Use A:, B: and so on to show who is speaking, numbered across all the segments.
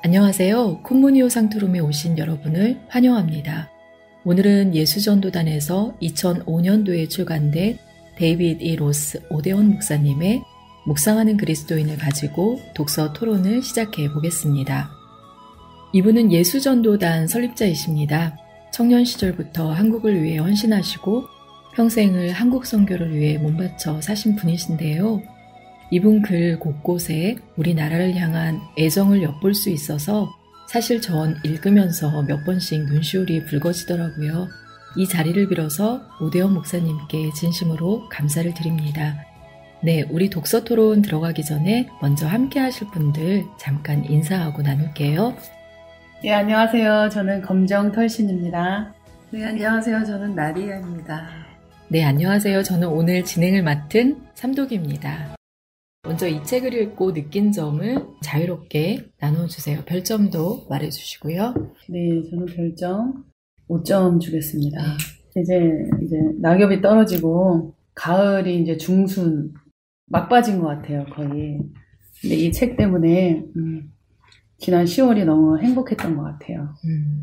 A: 안녕하세요. 콤무니오 상투룸에 오신 여러분을 환영합니다. 오늘은 예수전도단에서 2005년도에 출간된 데이빗 E. 로스 오대원 목사님의 묵상하는 그리스도인을 가지고 독서 토론을 시작해 보겠습니다. 이분은 예수전도단 설립자이십니다. 청년 시절부터 한국을 위해 헌신하시고 평생을 한국 선교를 위해 몸바쳐 사신 분이신데요. 이분 글 곳곳에 우리나라를 향한 애정을 엿볼 수 있어서 사실 전 읽으면서 몇 번씩 눈시울이 붉어지더라고요. 이 자리를 빌어서 오대원 목사님께 진심으로 감사를 드립니다. 네, 우리 독서 토론 들어가기 전에 먼저 함께 하실 분들 잠깐 인사하고 나눌게요.
B: 네, 안녕하세요. 저는 검정털신입니다.
C: 네, 안녕하세요. 저는 나리아입니다.
A: 네, 안녕하세요. 저는 오늘 진행을 맡은 삼독입니다. 먼저 이 책을 읽고 느낀 점을 자유롭게 나눠주세요. 별점도 말해주시고요.
B: 네, 저는 별점 5점 주겠습니다. 이제 낙엽이 떨어지고 가을이 이제 중순 막바지인 것 같아요, 거의. 근데 이 책 때문에 지난 10월이 너무 행복했던 것 같아요.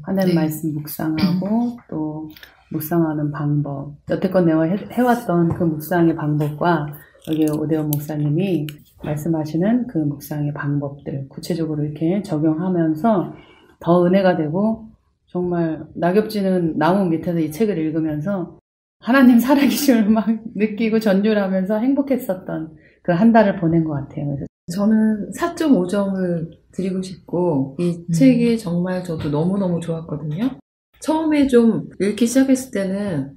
B: 하나님 말씀 묵상하고 또 묵상하는 방법, 여태껏 내가 해왔던 그 묵상의 방법과 여기 오대원 목사님이 말씀하시는 그 묵상의 방법들 구체적으로 이렇게 적용하면서 더 은혜가 되고 정말 낙엽지는 나무 밑에서 이 책을 읽으면서 하나님 살아계심을 막 느끼고 전율하면서 행복했었던 그 한 달을 보낸 것 같아요. 그래서
C: 저는 4.5점을 드리고 싶고 이 책이 정말 저도 너무너무 좋았거든요. 처음에 좀 읽기 시작했을 때는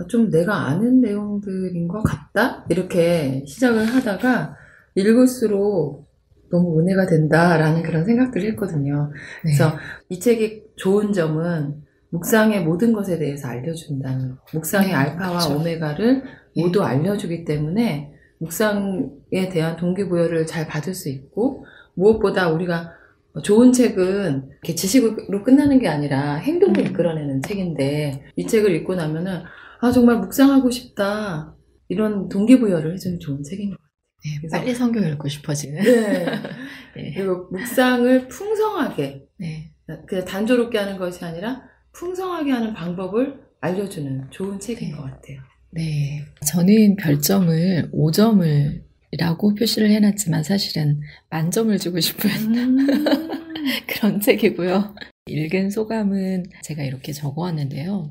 C: 좀 내가 아는 내용들인 것 같다? 이렇게 시작을 하다가 읽을수록 너무 은혜가 된다라는 그런 생각들을 했거든요. 그래서 이 책이 좋은 점은 묵상의 모든 것에 대해서 알려준다는, 묵상의 알파와 그렇죠. 오메가를 모두 알려주기 때문에 묵상에 대한 동기부여를 잘 받을 수 있고, 무엇보다 우리가 좋은 책은 이렇게 지식으로 끝나는 게 아니라 행동을 이끌어내는 책인데, 이 책을 읽고 나면은 정말 묵상하고 싶다, 이런 동기부여를 해주는 좋은 책인 것 같아요.
A: 네, 빨리 성경 읽고 싶어지는.
C: 네. 네. 그리고 묵상을 풍성하게, 그냥 단조롭게 하는 것이 아니라 풍성하게 하는 방법을 알려주는 좋은 책인 것 같아요.
A: 네, 저는 별점을 5점을 라고 표시를 해놨지만 사실은 만점을 주고 싶은 그런 책이고요. 읽은 소감은 제가 이렇게 적어왔는데요.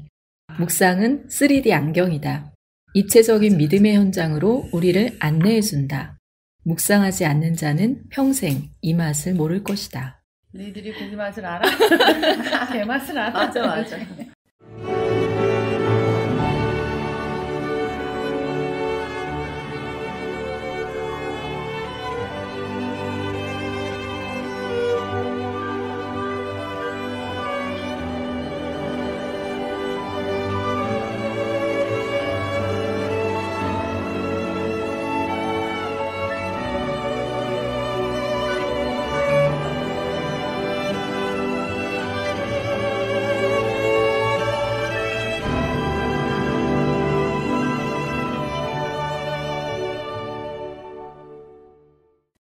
A: 묵상은 3D 안경이다. 입체적인 믿음의 현장으로 우리를 안내해준다. 묵상하지 않는 자는 평생 이 맛을 모를 것이다.
B: 너희들이 고기 맛을 알아? 개 맛을 알아?
C: 맞아.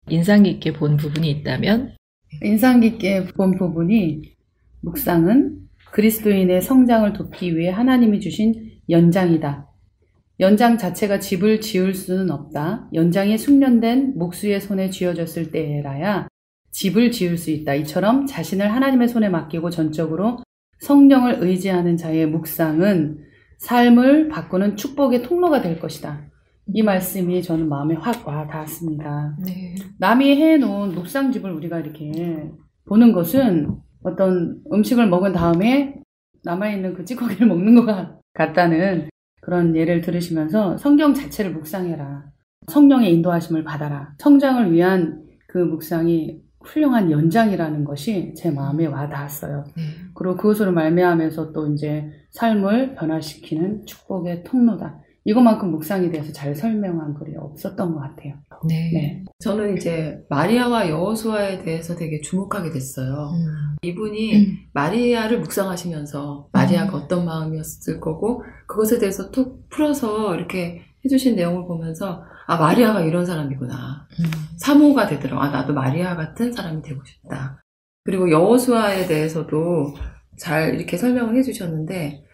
A: 인상 깊게 본 부분이 있다면?
B: 인상 깊게 본 부분이 묵상은 그리스도인의 성장을 돕기 위해 하나님이 주신 연장이다. 연장 자체가 집을 지을 수는 없다. 연장이 숙련된 목수의 손에 쥐어졌을 때라야 집을 지을 수 있다. 이처럼 자신을 하나님의 손에 맡기고 전적으로 성령을 의지하는 자의 묵상은 삶을 바꾸는 축복의 통로가 될 것이다. 이 말씀이 저는 마음에 확 와 닿았습니다.
A: 네.
B: 남이 해놓은 묵상집을 우리가 이렇게 보는 것은 어떤 음식을 먹은 다음에 남아있는 그 찌꺼기를 먹는 것 같다는 그런 예를 들으시면서 성경 자체를 묵상해라. 성령의 인도하심을 받아라. 성장을 위한 그 묵상이 훌륭한 연장이라는 것이 제 마음에 와 닿았어요. 그리고 그것으로 말미암아서 또 이제 삶을 변화시키는 축복의 통로다. 이것만큼 묵상에 대해서 잘 설명한 글이 없었던 것 같아요.
A: 네.
C: 저는 이제 마리아와 여호수아에 대해서 되게 주목하게 됐어요. 이분이 마리아를 묵상하시면서 마리아가 어떤 마음이었을 거고 그것에 대해서 톡 풀어서 이렇게 해주신 내용을 보면서 마리아가 이런 사람이구나. 사모가 되더라고. 나도 마리아 같은 사람이 되고 싶다. 그리고 여호수아에 대해서도 잘 이렇게 설명을 해주셨는데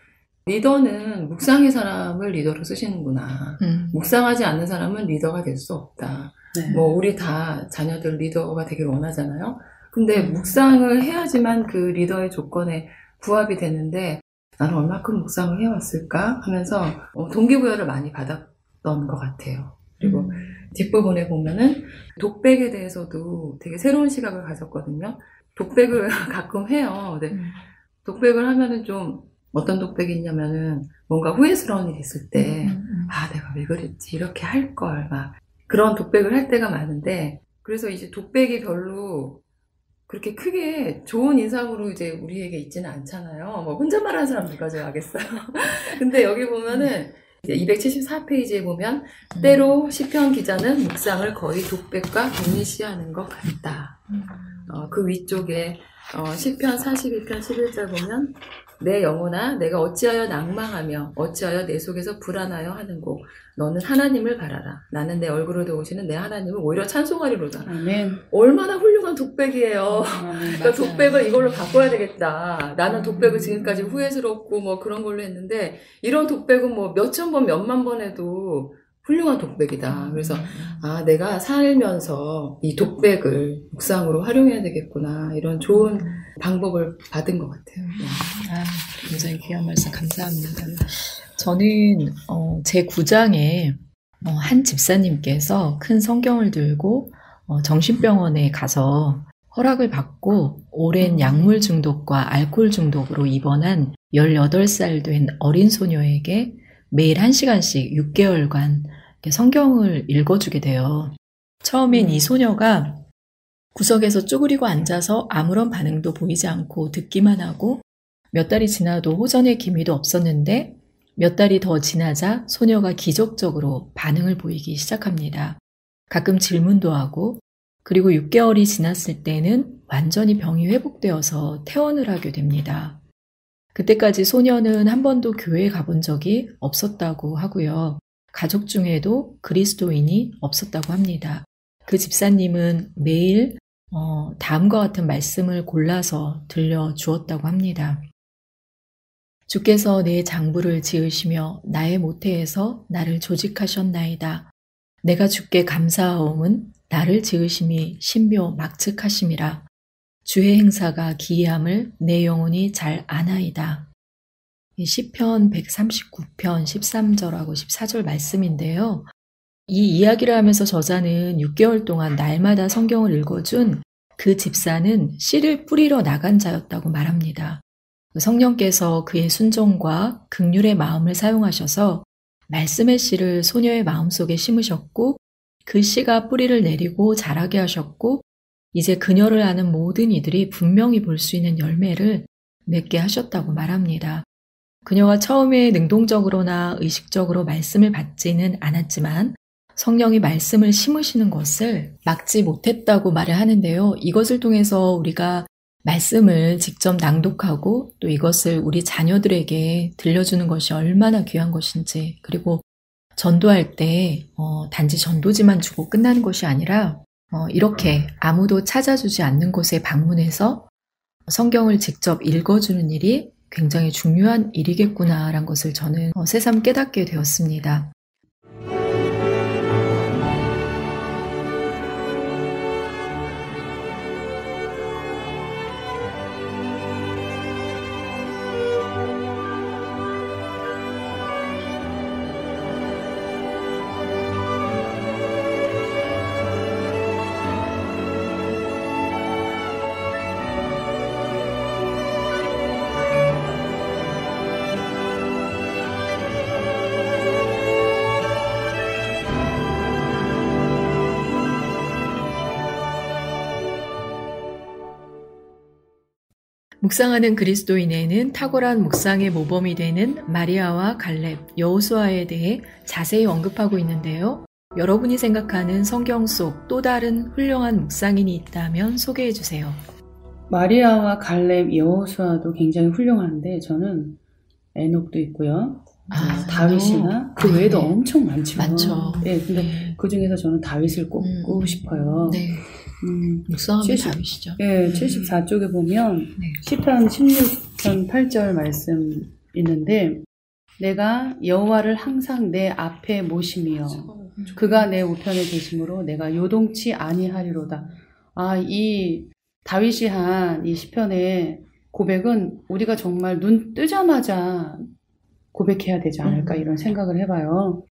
C: 리더는 묵상의 사람을 리더로 쓰시는구나. 묵상하지 않는 사람은 리더가 될 수 없다.
B: 네.
C: 뭐 우리 다 자녀들 리더가 되길 원하잖아요. 근데 묵상을 해야지만 그 리더의 조건에 부합이 되는데 나는 얼마큼 묵상을 해왔을까 하면서 동기부여를 많이 받았던 것 같아요. 그리고 뒷부분에 보면은 독백에 대해서도 되게 새로운 시각을 가졌거든요. 독백을 가끔 해요. 근데 독백을 하면은 좀 어떤 독백이 있냐면은 뭔가 후회스러운 일이 있을 때 내가 왜 그랬지 이렇게 할 걸 막 그런 독백을 할 때가 많은데 그래서 이제 독백이 별로 그렇게 크게 좋은 인상으로 이제 우리에게 있지는 않잖아요. 뭐 혼잣말하는 사람 누가 좋아하겠어요. 근데 여기 보면은 이제 274페이지에 보면 때로 시편 기자는 묵상을 거의 독백과 동일시하는 것 같다. 그 위쪽에 시편 42편 11절 보면 내 영혼아 내가 어찌하여 낭망하며 어찌하여 내 속에서 불안하여 하는고 너는 하나님을 바라라. 나는 내 얼굴을 도우시는 내 하나님을 오히려 찬송하리로다.
B: 아멘.
C: 얼마나 훌륭한 독백이에요.
B: 아멘.
C: 그러니까 독백을 이걸로 바꿔야 되겠다. 나는 독백을 지금까지 후회스럽고 뭐 그런 걸로 했는데 이런 독백은 뭐 몇천 번, 몇만 번 해도 훌륭한 독백이다. 그래서 내가 살면서 이 독백을 묵상으로 활용해야 되겠구나. 이런 좋은 방법을 받은 것 같아요.
A: 굉장히 귀한 말씀 감사합니다. 저는 제 9장에 한 집사님께서 큰 성경을 들고 정신병원에 가서 허락을 받고 오랜 약물 중독과 알코올 중독으로 입원한 18살 된 어린 소녀에게 매일 1시간씩 6개월간 성경을 읽어주게 돼요. 처음엔 이 소녀가 구석에서 쪼그리고 앉아서 아무런 반응도 보이지 않고 듣기만 하고 몇 달이 지나도 호전의 기미도 없었는데 몇 달이 더 지나자 소녀가 기적적으로 반응을 보이기 시작합니다. 가끔 질문도 하고 그리고 6개월이 지났을 때는 완전히 병이 회복되어서 퇴원을 하게 됩니다. 그때까지 소녀는 한 번도 교회에 가본 적이 없었다고 하고요. 가족 중에도 그리스도인이 없었다고 합니다. 그 집사님은 매일 다음과 같은 말씀을 골라서 들려주었다고 합니다. 주께서 내 장부를 지으시며 나의 모태에서 나를 조직하셨나이다. 내가 주께 감사하옴은 나를 지으심이 신묘 막측하심이라. 주의 행사가 기이함을 내 영혼이 잘 아나이다. 시편 139편 13절하고 14절 말씀인데요. 이 이야기를 하면서 저자는 6개월 동안 날마다 성경을 읽어준 그 집사는 씨를 뿌리러 나간 자였다고 말합니다. 성령께서 그의 순종과 긍휼의 마음을 사용하셔서 말씀의 씨를 소녀의 마음속에 심으셨고 그 씨가 뿌리를 내리고 자라게 하셨고 이제 그녀를 아는 모든 이들이 분명히 볼 수 있는 열매를 맺게 하셨다고 말합니다. 그녀가 처음에 능동적으로나 의식적으로 말씀을 받지는 않았지만 성령이 말씀을 심으시는 것을 막지 못했다고 말을 하는데요. 이것을 통해서 우리가 말씀을 직접 낭독하고 또 이것을 우리 자녀들에게 들려주는 것이 얼마나 귀한 것인지 그리고 전도할 때 단지 전도지만 주고 끝나는 것이 아니라 이렇게 아무도 찾아주지 않는 곳에 방문해서 성경을 직접 읽어주는 일이 굉장히 중요한 일이겠구나라는 것을 저는 새삼 깨닫게 되었습니다. 묵상하는 그리스도인에는 탁월한 묵상의 모범이 되는 마리아와 갈렙, 여호수아에 대해 자세히 언급하고 있는데요. 여러분이 생각하는 성경 속 또 다른 훌륭한 묵상인이 있다면 소개해 주세요.
B: 마리아와 갈렙, 여호수아도 굉장히 훌륭한데 저는 에녹도 있고요. 다윗이나 그 외에도 엄청 많죠.
A: 많죠.
B: 네, 근데 그 중에서 저는 다윗을 꼽고 싶어요.
A: 네. 묵상하면
B: 70.
A: 다르시죠.
B: 예, 74쪽에 보면
A: 네.
B: 시편 16편 8절 말씀 있는데 내가 여호와를 항상 내 앞에 모심이여 그가 내 우편에 계심으로 내가 요동치 아니하리로다. 이 다윗이 한 이 시편의 고백은 우리가 정말 눈 뜨자마자 고백해야 되지 않을까 이런 생각을 해봐요.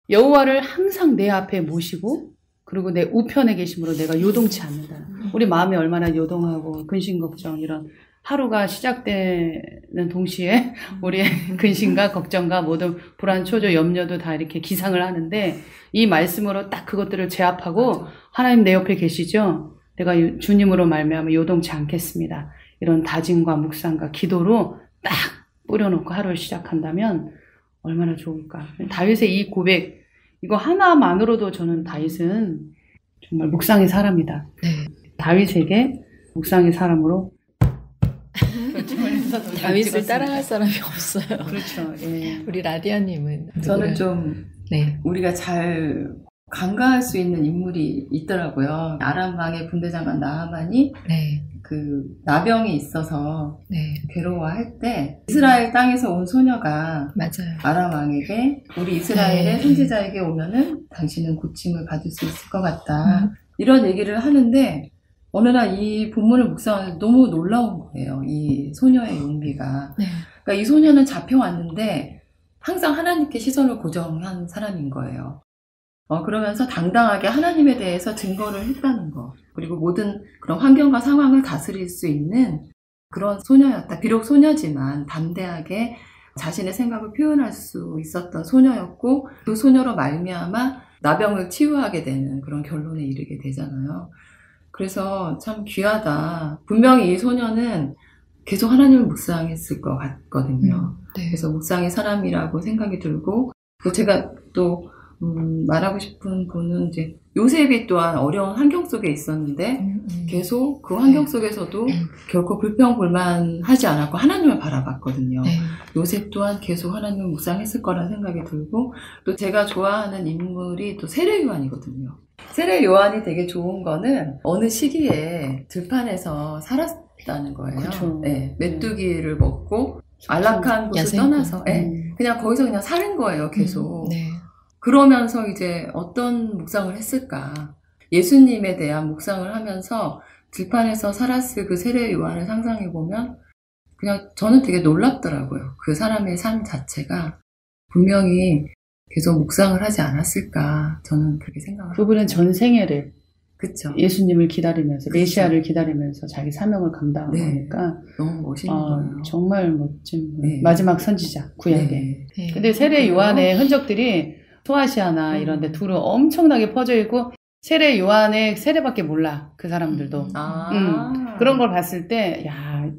B: 여호와를 항상 내 앞에 모시고 그리고 내 우편에 계심으로 내가 요동치 않는다. 우리 마음이 얼마나 요동하고 근심걱정 이런 하루가 시작되는 동시에 우리의 근심과 걱정과 모든 불안, 초조, 염려도 다 이렇게 기상을 하는데 이 말씀으로 딱 그것들을 제압하고 하나님 내 옆에 계시죠? 내가 주님으로 말미암아 요동치 않겠습니다. 이런 다짐과 묵상과 기도로 딱 뿌려놓고 하루를 시작한다면 얼마나 좋을까. 다윗의 이 고백 이거 하나만으로도 저는 다윗은 정말 묵상의 사람이다.
A: 네.
B: 다윗에게 묵상의 사람으로
A: 다윗을 따라할 사람이 없어요.
B: 그렇죠. 예.
A: 우리 라디아님은
C: 저는 좀
A: 네.
C: 우리가 잘 간과할 수 있는 인물이 있더라고요. 아람 왕의 군대장관 나하만이
A: 네.
C: 그 나병이 있어서
A: 네.
C: 괴로워할 때 이스라엘 땅에서 온 소녀가
A: 맞아요.
C: 아람 왕에게 우리 이스라엘의
A: 네.
C: 선지자에게 오면은 당신은 고침을 받을 수 있을 것 같다. 이런 얘기를 하는데 어느 날 이 본문을 묵상하면서 너무 놀라운 거예요. 이 소녀의 용기가.
A: 네.
C: 그러니까 이 소녀는 잡혀왔는데 항상 하나님께 시선을 고정한 사람인 거예요. 그러면서 당당하게 하나님에 대해서 증거를 했다는 거. 그리고 모든 그런 환경과 상황을 다스릴 수 있는 그런 소녀였다. 비록 소녀지만 담대하게 자신의 생각을 표현할 수 있었던 소녀였고 그 소녀로 말미암아 나병을 치유하게 되는 그런 결론에 이르게 되잖아요. 그래서 참 귀하다. 분명히 이 소녀는 계속 하나님을 묵상했을 것 같거든요.
A: 네.
C: 그래서 묵상의 사람이라고 생각이 들고 또 제가 또 말하고 싶은 분은 이제 요셉이 또한 어려운 환경 속에 있었는데 계속 그 환경 속에서도 결코 불평불만하지 않았고 하나님을 바라봤거든요.
A: 네.
C: 요셉 또한 계속 하나님을 묵상했을 거라는 생각이 들고 또 제가 좋아하는 인물이 또 세례 요한이거든요. 세례 요한이 되게 좋은 거는 어느 시기에 들판에서 살았다는 거예요.
B: 그쵸.
C: 네, 메뚜기를 먹고 안락한 곳을
A: 야생?
C: 떠나서 그냥 거기서 그냥 사는 거예요. 계속.
A: 네.
C: 그러면서 이제 어떤 묵상을 했을까? 예수님에 대한 묵상을 하면서 들판에서 살았을 그 세례 요한을 상상해 보면 그냥 저는 되게 놀랍더라고요. 그 사람의 삶 자체가 분명히 계속 묵상을 하지 않았을까? 저는 그렇게 생각을
B: 그분은 전생애를
C: 그쵸.
B: 예수님을 기다리면서
C: 그쵸.
B: 메시아를 기다리면서 자기 사명을 감당한
C: 네.
B: 거니까
C: 너무 멋있는 거예요.
B: 정말 멋진
C: 네.
B: 마지막 선지자 구약의.
C: 네.
A: 네.
B: 근데 세례 요한의 흔적들이 소아시아나 이런 데 두루 엄청나게 퍼져 있고 세례 요한의 세례밖에 몰라. 그 사람들도. 그런 걸 봤을 때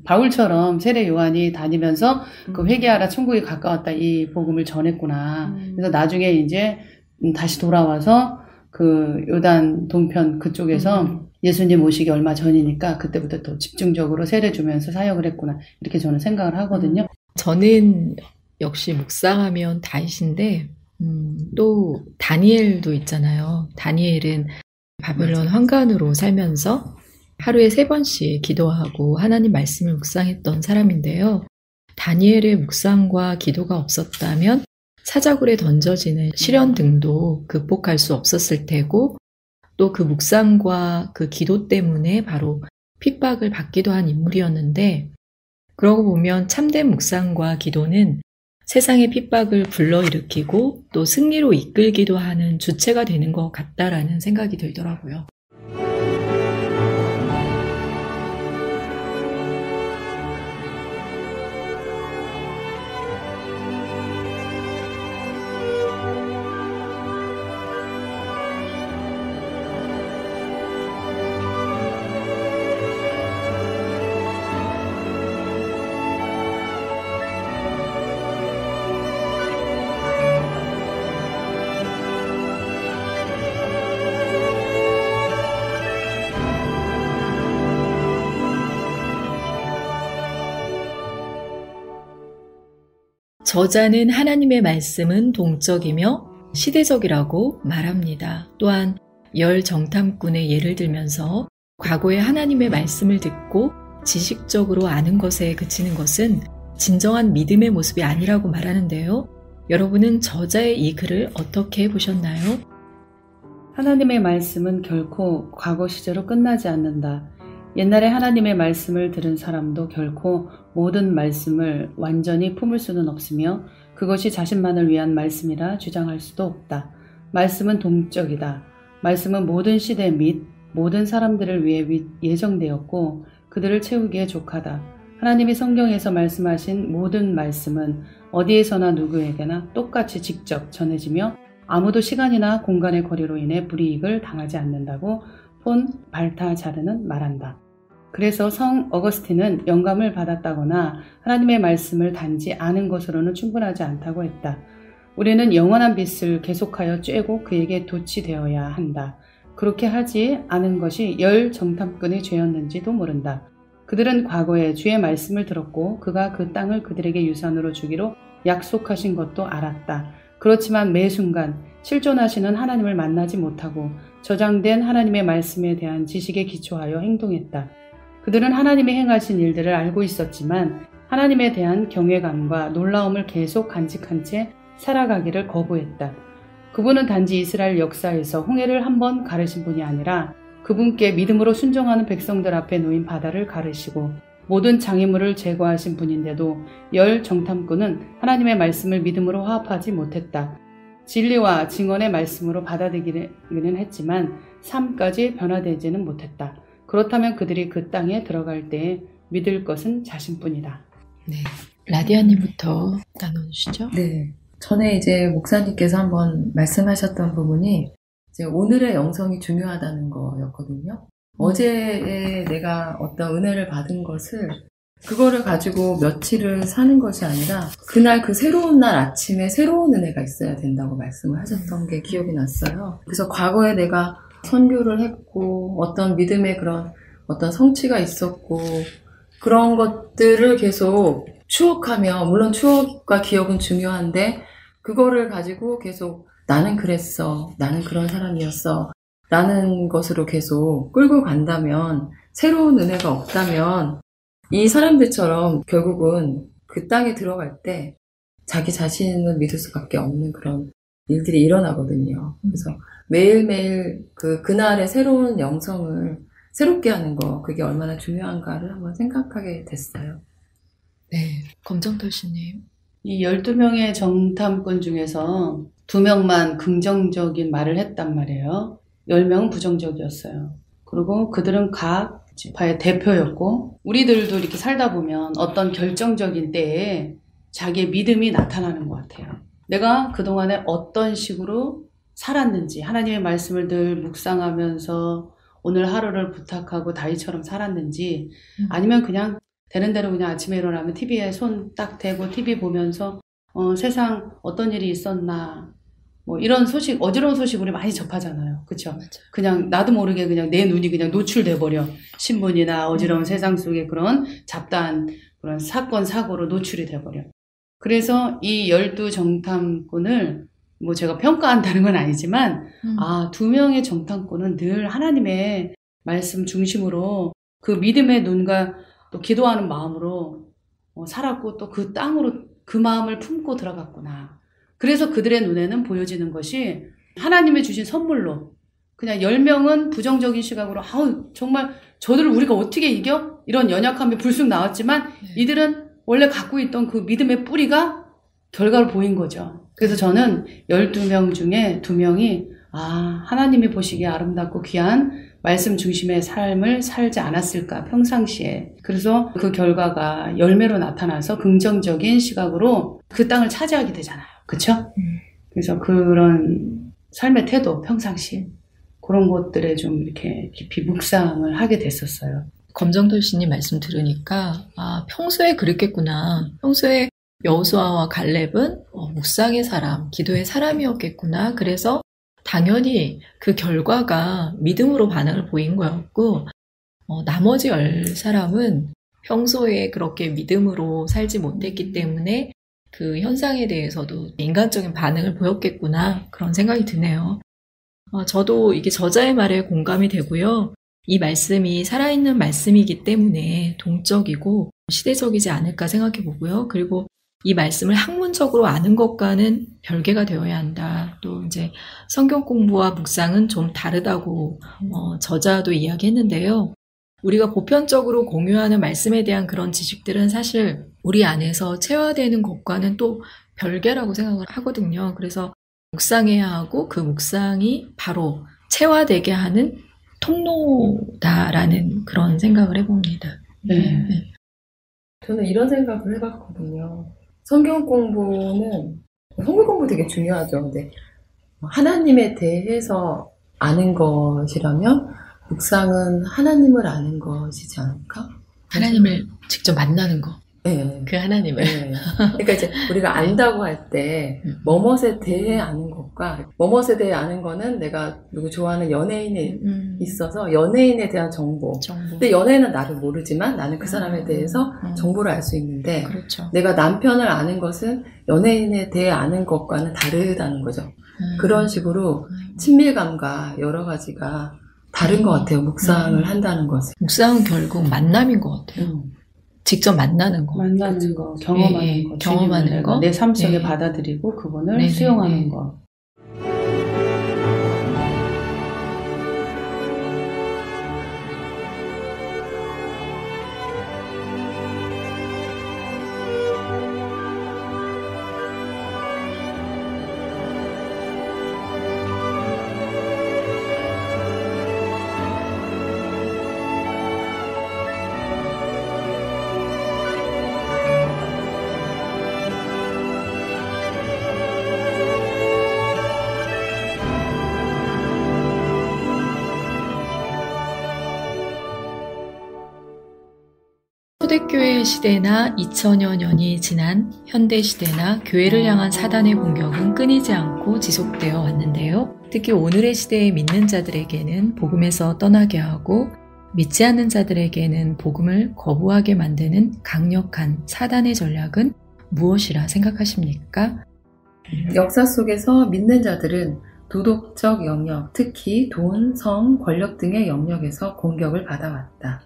B: 바울처럼 세례 요한이 다니면서 그 회개하라 천국이 가까웠다 이 복음을 전했구나. 그래서 나중에 이제 다시 돌아와서 그 요단 동편 그쪽에서 예수님 오시기 얼마 전이니까 그때부터 또 집중적으로 세례 주면서 사역을 했구나. 이렇게 저는 생각을 하거든요.
A: 저는 역시 묵상하면 다윗인데 또 다니엘도 있잖아요. 다니엘은 바벨론 황관으로 살면서 하루에 3번씩 기도하고 하나님 말씀을 묵상했던 사람인데요. 다니엘의 묵상과 기도가 없었다면 사자굴에 던져지는 시련 등도 극복할 수 없었을 테고 또 그 묵상과 그 기도 때문에 바로 핍박을 받기도 한 인물이었는데 그러고 보면 참된 묵상과 기도는 세상의 핍박을 불러일으키고 또 승리로 이끌기도 하는 주체가 되는 것 같다라는 생각이 들더라고요. 저자는 하나님의 말씀은 동적이며 시대적이라고 말합니다. 또한 열 정탐꾼의 예를 들면서 과거에 하나님의 말씀을 듣고 지식적으로 아는 것에 그치는 것은 진정한 믿음의 모습이 아니라고 말하는데요. 여러분은 저자의 이 글을 어떻게 보셨나요?
B: 하나님의 말씀은 결코 과거 시제로 끝나지 않는다. 옛날에 하나님의 말씀을 들은 사람도 결코 모든 말씀을 완전히 품을 수는 없으며 그것이 자신만을 위한 말씀이라 주장할 수도 없다. 말씀은 동적이다. 말씀은 모든 시대 및 모든 사람들을 위해 예정되었고 그들을 채우기에 족하다. 하나님이 성경에서 말씀하신 모든 말씀은 어디에서나 누구에게나 똑같이 직접 전해지며 아무도 시간이나 공간의 거리로 인해 불이익을 당하지 않는다고 폰 발타자르는 말한다. 그래서 성 어거스틴은 영감을 받았다거나 하나님의 말씀을 단지 아는 것으로는 충분하지 않다고 했다. 우리는 영원한 빛을 계속하여 쬐고 그에게 도취되어야 한다. 그렇게 하지 않은 것이 열 정탐꾼의 죄였는지도 모른다. 그들은 과거에 주의 말씀을 들었고 그가 그 땅을 그들에게 유산으로 주기로 약속하신 것도 알았다. 그렇지만 매 순간 실존하시는 하나님을 만나지 못하고 저장된 하나님의 말씀에 대한 지식에 기초하여 행동했다. 그들은 하나님이 행하신 일들을 알고 있었지만 하나님에 대한 경외감과 놀라움을 계속 간직한 채 살아가기를 거부했다. 그분은 단지 이스라엘 역사에서 홍해를 한 번 가르신 분이 아니라 그분께 믿음으로 순종하는 백성들 앞에 놓인 바다를 가르시고 모든 장애물을 제거하신 분인데도 열 정탐꾼은 하나님의 말씀을 믿음으로 화합하지 못했다. 진리와 증언의 말씀으로 받아들이기는 했지만 삶까지 변화되지는 못했다. 그렇다면 그들이 그 땅에 들어갈 때에 믿을 것은 자신뿐이다.
A: 네, 라디아님부터 나눠주시죠.
C: 네. 전에 이제 목사님께서 한번 말씀하셨던 부분이 이제 오늘의 영성이 중요하다는 거였거든요. 어제에 내가 어떤 은혜를 받은 것을 그거를 가지고 며칠을 사는 것이 아니라 그날 그 새로운 날 아침에 새로운 은혜가 있어야 된다고 말씀을 하셨던 게 기억이 났어요. 그래서 과거에 내가 선교를 했고 어떤 믿음의 그런 어떤 성취가 있었고 그런 것들을 계속 추억하며 물론 추억과 기억은 중요한데 그거를 가지고 계속 나는 그랬어, 나는 그런 사람이었어 라는 것으로 계속 끌고 간다면 새로운 은혜가 없다면 이 사람들처럼 결국은 그 땅에 들어갈 때 자기 자신을 믿을 수밖에 없는 그런 일들이 일어나거든요. 그래서 매일매일 그날의 새로운 영성을 새롭게 하는 거 그게 얼마나 중요한가를 한번 생각하게 됐어요.
A: 네, 검정털씨님.
B: 이 12명의 정탐꾼 중에서 2명만 긍정적인 말을 했단 말이에요. 10명은 부정적이었어요. 그리고 그들은 각 지파의 대표였고 우리들도 이렇게 살다 보면 어떤 결정적인 때에 자기의 믿음이 나타나는 것 같아요. 내가 그동안에 어떤 식으로 살았는지 하나님의 말씀을 늘 묵상하면서 오늘 하루를 부탁하고 다윗처럼 살았는지 아니면 그냥 되는 대로 그냥 아침에 일어나면 TV에 손 딱 대고 TV 보면서 세상 어떤 일이 있었나 뭐 이런 소식, 어지러운 소식 우리 많이 접하잖아요. 그쵸?
A: 맞아요.
B: 그냥 나도 모르게 그냥 내 눈이 그냥 노출돼 버려. 신문이나 어지러운 세상 속의 그런 잡다한 그런 사건, 사고로 노출이 돼 버려. 그래서 이 12정탐꾼을 뭐 제가 평가한다는 건 아니지만 2명의 정탐꾼은 늘 하나님의 말씀 중심으로 그 믿음의 눈과 또 기도하는 마음으로 살았고 또 그 땅으로 그 마음을 품고 들어갔구나. 그래서 그들의 눈에는 보여지는 것이 하나님의 주신 선물로 그냥 10명은 부정적인 시각으로 아우 정말 저들을 우리가 어떻게 이겨? 이런 연약함이 불쑥 나왔지만 이들은 원래 갖고 있던 그 믿음의 뿌리가 결과로 보인 거죠. 그래서 저는 12명 중에 2명이 하나님이 보시기에 아름답고 귀한 말씀 중심의 삶을 살지 않았을까 평상시에. 그래서 그 결과가 열매로 나타나서 긍정적인 시각으로 그 땅을 차지하게 되잖아요. 그쵸? 그래서 그런 삶의 태도 평상시에 그런 것들에 좀 이렇게 깊이 묵상을 하게 됐었어요.
A: 검정돌씨님 말씀 들으니까 평소에 그랬겠구나. 평소에 여호수아와 갈렙은 묵상의 사람, 기도의 사람이었겠구나. 그래서 당연히 그 결과가 믿음으로 반응을 보인 거였고 나머지 10사람은 평소에 그렇게 믿음으로 살지 못했기 때문에 그 현상에 대해서도 인간적인 반응을 보였겠구나 그런 생각이 드네요. 저도 이게 저자의 말에 공감이 되고요. 이 말씀이 살아있는 말씀이기 때문에 동적이고 시대적이지 않을까 생각해 보고요. 그리고 이 말씀을 학문적으로 아는 것과는 별개가 되어야 한다. 또 이제 성경 공부와 묵상은 좀 다르다고 저자도 이야기했는데요. 우리가 보편적으로 공유하는 말씀에 대한 그런 지식들은 사실 우리 안에서 체화되는 것과는 또 별개라고 생각을 하거든요. 그래서 묵상해야 하고 그 묵상이 바로 체화되게 하는 통로다라는 그런 생각을 해봅니다.
B: 네.
C: 저는 이런 생각을 해봤거든요. 성경 공부 되게 중요하죠. 근데 하나님에 대해서 아는 것이라면 묵상은 하나님을 아는 것이지 않을까?
A: 하나님을 직접 만나는 거.
C: 네.
A: 그 하나님을.
C: 네. 그러니까 이제 우리가 안다고 할 때 뭐뭇에 대해 아는 것과 뭐뭇에 대해 아는 거는 내가 누구 좋아하는 연예인이 있어서 연예인에 대한 정보. 근데 연예인은 나를 모르지만 나는 그 사람에 대해서 정보를 알 수 있는데
A: 그렇죠.
C: 내가 남편을 아는 것은 연예인에 대해 아는 것과는 다르다는 거죠. 그런 식으로 친밀감과 여러 가지가 다른 것 같아요. 묵상을 한다는 것은.
A: 묵상은 결국 만남인 것 같아요. 직접 만나는 거.
B: 만나는 거, 경험하는 거,
A: 경험하는 거.
B: 내 삶 속에
A: 네.
B: 받아들이고 그분을
A: 네네.
B: 수용하는 거.
A: 초대교회 시대나 2000여 년이 지난 현대 시대나 교회를 향한 사단의 공격은 끊이지 않고 지속되어 왔는데요. 특히 오늘의 시대에 믿는 자들에게는 복음에서 떠나게 하고 믿지 않는 자들에게는 복음을 거부하게 만드는 강력한 사단의 전략은 무엇이라 생각하십니까?
C: 역사 속에서 믿는 자들은 도덕적 영역, 특히 돈, 성, 권력 등의 영역에서 공격을 받아왔다.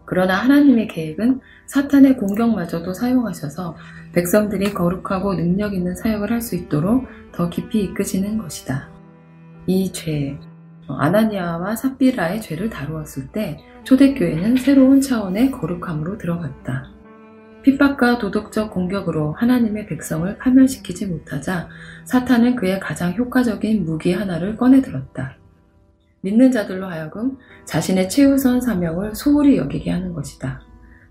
C: 그러나 하나님의 계획은 사탄의 공격마저도 사용하셔서 백성들이 거룩하고 능력 있는 사역을 할 수 있도록 더 깊이 이끄시는 것이다. 이 죄, 아나니아와 삽비라의 죄를 다루었을 때 초대교회는 새로운 차원의 거룩함으로 들어갔다. 핍박과 도덕적 공격으로 하나님의 백성을 파멸시키지 못하자 사탄은 그의 가장 효과적인 무기 하나를 꺼내들었다. 믿는 자들로 하여금 자신의 최우선 사명을 소홀히 여기게 하는 것이다.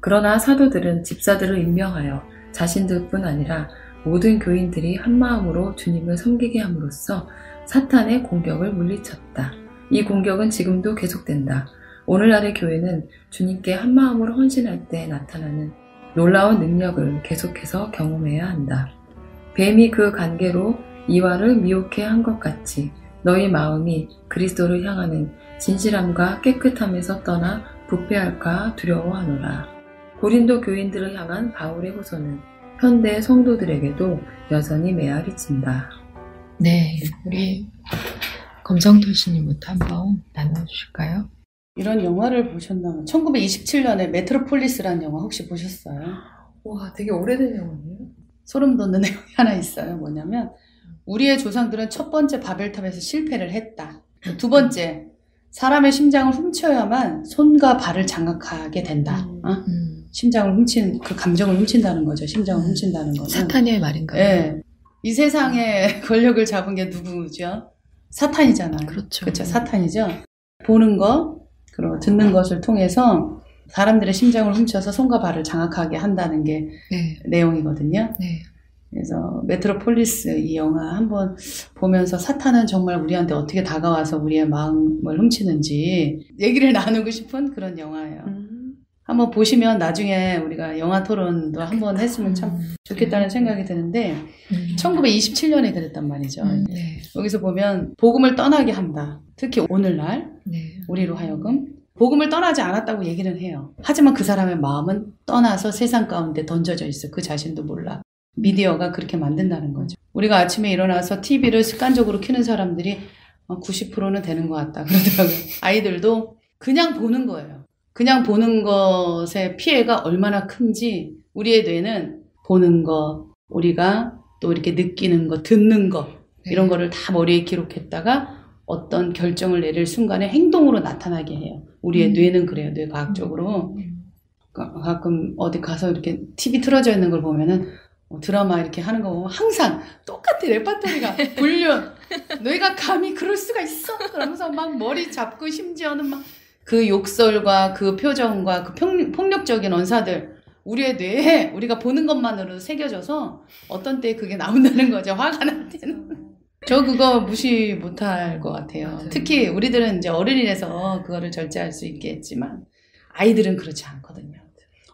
C: 그러나 사도들은 집사들을 임명하여 자신들뿐 아니라 모든 교인들이 한마음으로 주님을 섬기게 함으로써 사탄의 공격을 물리쳤다. 이 공격은 지금도 계속된다. 오늘날의 교회는 주님께 한마음으로 헌신할 때 나타나는 놀라운 능력을 계속해서 경험해야 한다. 뱀이 그 관계로 이와를 미혹해 한 것 같이 너희 마음이 그리스도를 향하는 진실함과 깨끗함에서 떠나 부패할까 두려워하노라. 고린도 교인들을 향한 바울의 호소는 현대 성도들에게도 여전히 메아리 친다.
A: 네, 우리 검정털씨님부터 한번 나눠주실까요?
B: 이런 영화를 보셨나요? 1927년에 메트로폴리스라는 영화 혹시 보셨어요?
C: 와, 되게 오래된 영화네요.
B: 소름 돋는 내용이 하나 있어요. 뭐냐면 우리의 조상들은 첫 번째 바벨탑에서 실패를 했다. 두 번째, 사람의 심장을 훔쳐야만 손과 발을 장악하게 된다. 심장을 그 감정을 훔친다는 거죠. 심장을 훔친다는 거는.
A: 사탄의 말인가요?
B: 네. 이 세상의 권력을 잡은 게 누구죠? 사탄이잖아요.
A: 그렇죠.
B: 그렇죠. 사탄이죠. 보는 것, 그리고 듣는 것을 통해서 사람들의 심장을 훔쳐서 손과 발을 장악하게 한다는 게
A: 네.
B: 내용이거든요.
A: 네.
B: 그래서 메트로폴리스 이 영화 한번 보면서 사탄은 정말 우리한테 어떻게 다가와서 우리의 마음을 훔치는지 얘기를 나누고 싶은 그런 영화예요. 한번 보시면 나중에 우리가 영화 토론도 한번 했으면 참 좋겠다는 생각이 드는데 1927년에 그랬단 말이죠.
A: 네.
B: 여기서 보면 복음을 떠나게 한다. 특히 오늘날
A: 네.
B: 우리로 하여금 복음을 떠나지 않았다고 얘기는 해요. 하지만 그 사람의 마음은 떠나서 세상 가운데 던져져 있어. 그 자신도 몰라. 미디어가 그렇게 만든다는 거죠. 우리가 아침에 일어나서 TV를 습관적으로 켜는 사람들이 90%는 되는 것 같다 그러더라고요. 아이들도 그냥 보는 거예요. 그냥 보는 것의 피해가 얼마나 큰지 우리의 뇌는 보는 거, 우리가 또 이렇게 느끼는 거, 듣는 거 이런 거를 다 머리에 기록했다가 어떤 결정을 내릴 순간에 행동으로 나타나게 해요. 우리의 뇌는 그래요. 뇌과학적으로. 가끔 어디 가서 이렇게 TV 틀어져 있는 걸 보면은 드라마 이렇게 하는 거 보면 항상 똑같아. 레파토리가 불륜. 뇌가 감히 그럴 수가 있어? 그러면서 막 머리 잡고 심지어는 막 그 욕설과 그 표정과 그 폭력적인 언사들 우리의 뇌에 우리가 보는 것만으로도 새겨져서 어떤 때 그게 나온다는 거죠. 화가 날 때는. 저 그거 무시 못할 것 같아요.
C: 맞아요.
B: 특히 우리들은 이제 어른이라서 그거를 절제할 수 있겠지만 아이들은 그렇지 않거든요.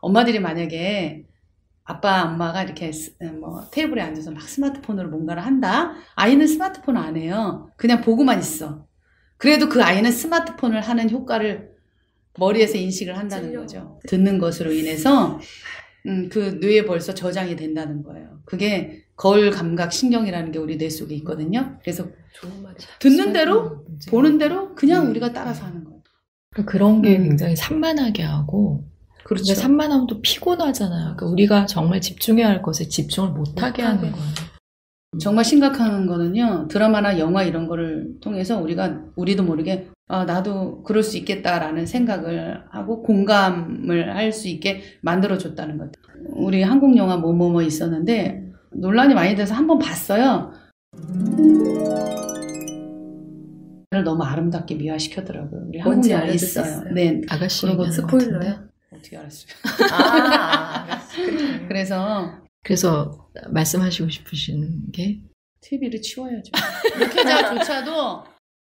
B: 엄마들이 만약에 아빠, 엄마가 이렇게 뭐 테이블에 앉아서 막 스마트폰으로 뭔가를 한다? 아이는 스마트폰 안 해요. 그냥 보고만 있어. 그래도 그 아이는 스마트폰을 하는 효과를 머리에서 인식을 한다는 거죠. 듣는 것으로 인해서 그 뇌에 벌써 저장이 된다는 거예요. 그게 거울 감각 신경이라는 게 우리 뇌 속에 있거든요. 그래서 듣는 대로 보는 대로 그냥 우리가 따라서 하는 거예요.
A: 그런 게 굉장히 산만하게 하고
B: 그렇죠.
A: 그러니까 산만하면 또 피곤하잖아요. 그러니까 우리가 정말 집중해야 할 것에 집중을 못하게 하는 거예요.
B: 정말 심각한 거는요. 드라마나 영화 이런 거를 통해서 우리도 모르게 나도 그럴 수 있겠다라는 생각을 하고 공감을 할 수 있게 만들어줬다는 것. 우리 한국 영화 뭐뭐뭐 있었는데 논란이 많이 돼서 한번 봤어요. 너무 아름답게 미화시켰더라고요. 우리 한국 영화 있어요. 네,
A: 아가씨
B: 그리고
C: 스포일러요?
B: 어떻게 알았어요?
C: 알았어요.
A: 그래서 말씀하시고 싶으신 게
B: TV를 치워야죠. 목회자조차도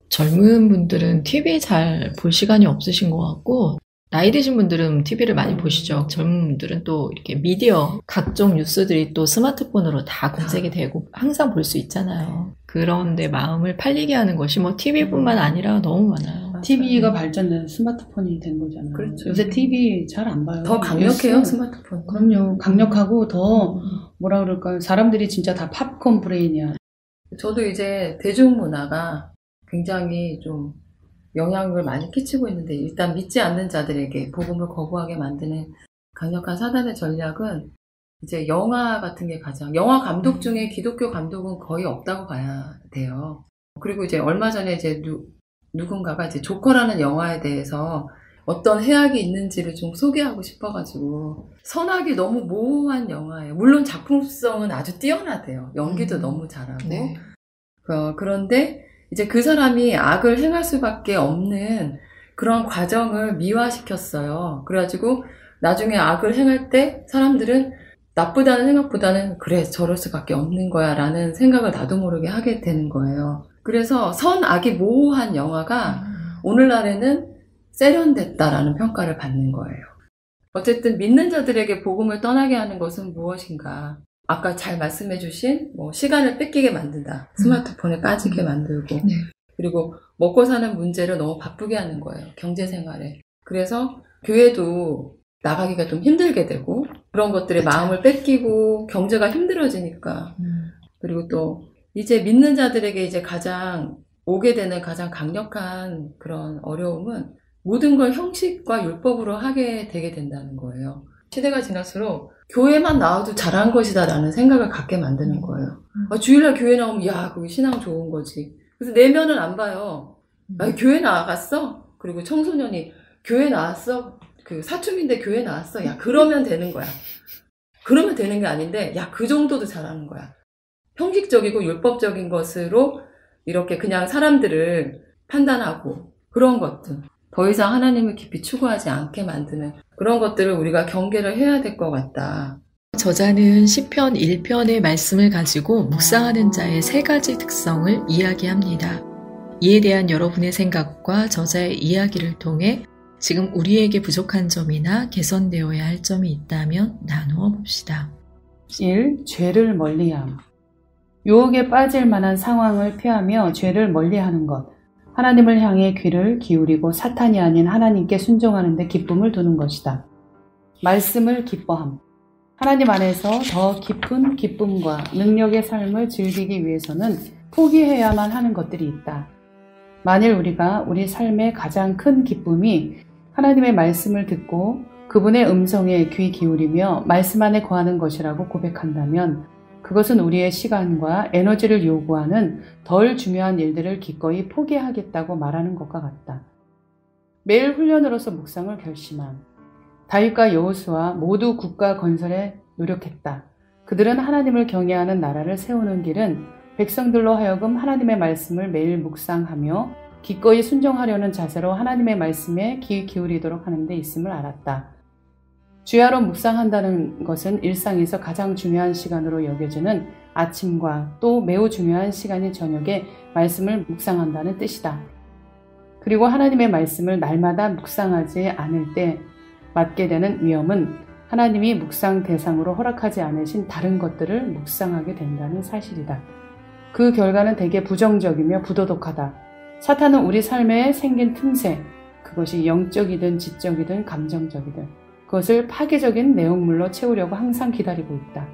A: 젊은 분들은 TV 잘 볼 시간이 없으신 것 같고 나이 드신 분들은 TV를 많이 보시죠. 젊은 분들은 또 이렇게 미디어 각종 뉴스들이 또 스마트폰으로 다 검색이 되고 항상 볼 수 있잖아요. 그런데 마음을 팔리게 하는 것이 뭐 TV뿐만 아니라 너무 많아요.
B: TV가 발전된 스마트폰이 된 거잖아요.
C: 그렇죠.
B: 요새 TV 잘 안 봐요.
C: 더 강력해요, 스마트폰.
B: 그럼요. 강력하고 더 뭐라 그럴까요? 사람들이 진짜 다 팝콘 브레인이야.
C: 저도 이제 대중문화가 굉장히 좀 영향을 많이 끼치고 있는데 일단 믿지 않는 자들에게 복음을 거부하게 만드는 강력한 사단의 전략은 이제 영화 같은 게 영화 감독 중에 기독교 감독은 거의 없다고 봐야 돼요. 그리고 이제 얼마 전에 이제 누군가가 이제 조커라는 영화에 대해서 어떤 해악이 있는지를 좀 소개하고 싶어가지고 선악이 너무 모호한 영화예요. 물론 작품성은 아주 뛰어나대요. 연기도 너무 잘하고.
A: 네.
C: 그런데 이제 그 사람이 악을 행할 수밖에 없는 그런 과정을 미화시켰어요. 그래가지고 나중에 악을 행할 때 사람들은 나쁘다는 생각보다는 그래 저럴 수밖에 없는 거야 라는 생각을 나도 모르게 하게 되는 거예요. 그래서 선악이 모호한 영화가 오늘날에는 세련됐다라는 평가를 받는 거예요. 어쨌든 믿는 자들에게 복음을 떠나게 하는 것은 무엇인가? 아까 잘 말씀해 주신 시간을 뺏기게 만든다. 스마트폰에 빠지게 만들고
A: 네.
C: 그리고 먹고 사는 문제를 너무 바쁘게 하는 거예요. 경제생활에. 그래서 교회도 나가기가 좀 힘들게 되고 그런 것들에 마음을 뺏기고 경제가 힘들어지니까 그리고 또 이제 믿는 자들에게 이제 오게 되는 가장 강력한 그런 어려움은 모든 걸 형식과 율법으로 하게 되게 된다는 거예요. 시대가 지날수록 교회만 나와도 잘한 것이다라는 생각을 갖게 만드는 거예요. 주일날 교회 나오면 그게 신앙 좋은 거지. 그래서 내면은 안 봐요. 교회 나갔어? 그리고 청소년이 교회 나왔어? 그 사춘기인데 교회 나왔어? 그러면 되는 거야. 그러면 되는 게 아닌데 그 정도도 잘하는 거야. 형식적이고 율법적인 것으로 이렇게 그냥 사람들을 판단하고 그런 것들. 더 이상 하나님을 깊이 추구하지 않게 만드는 그런 것들을 우리가 경계를 해야 될 것 같다.
A: 저자는 시편 1편의 말씀을 가지고 묵상하는 자의 3가지 특성을 이야기합니다. 이에 대한 여러분의 생각과 저자의 이야기를 통해 지금 우리에게 부족한 점이나 개선되어야 할 점이 있다면 나누어 봅시다.
B: 1. 죄를 멀리함. 유혹에 빠질 만한 상황을 피하며 죄를 멀리하는 것. 하나님을 향해 귀를 기울이고 사탄이 아닌 하나님께 순종하는 데 기쁨을 두는 것이다. 말씀을 기뻐함. 하나님 안에서 더 깊은 기쁨과 능력의 삶을 즐기기 위해서는 포기해야만 하는 것들이 있다. 만일 우리가 우리 삶의 가장 큰 기쁨이 하나님의 말씀을 듣고 그분의 음성에 귀 기울이며 말씀 안에 거하는 것이라고 고백한다면 그것은 우리의 시간과 에너지를 요구하는 덜 중요한 일들을 기꺼이 포기하겠다고 말하는 것과 같다. 매일 훈련으로서 묵상을 결심한 다윗과 여호수아 모두 국가 건설에 노력했다. 그들은 하나님을 경외하는 나라를 세우는 길은 백성들로 하여금 하나님의 말씀을 매일 묵상하며 기꺼이 순종하려는 자세로 하나님의 말씀에 귀 기울이도록 하는 데 있음을 알았다. 주야로 묵상한다는 것은 일상에서 가장 중요한 시간으로 여겨지는 아침과 또 매우 중요한 시간인 저녁에 말씀을 묵상한다는 뜻이다. 그리고 하나님의 말씀을 날마다 묵상하지 않을 때 맞게 되는 위험은 하나님이 묵상 대상으로 허락하지 않으신 다른 것들을 묵상하게 된다는 사실이다. 그 결과는 대개 부정적이며 부도덕하다. 사탄은 우리 삶에 생긴 틈새, 그것이 영적이든 지적이든 감정적이든 그것을 파괴적인 내용물로 채우려고 항상 기다리고 있다.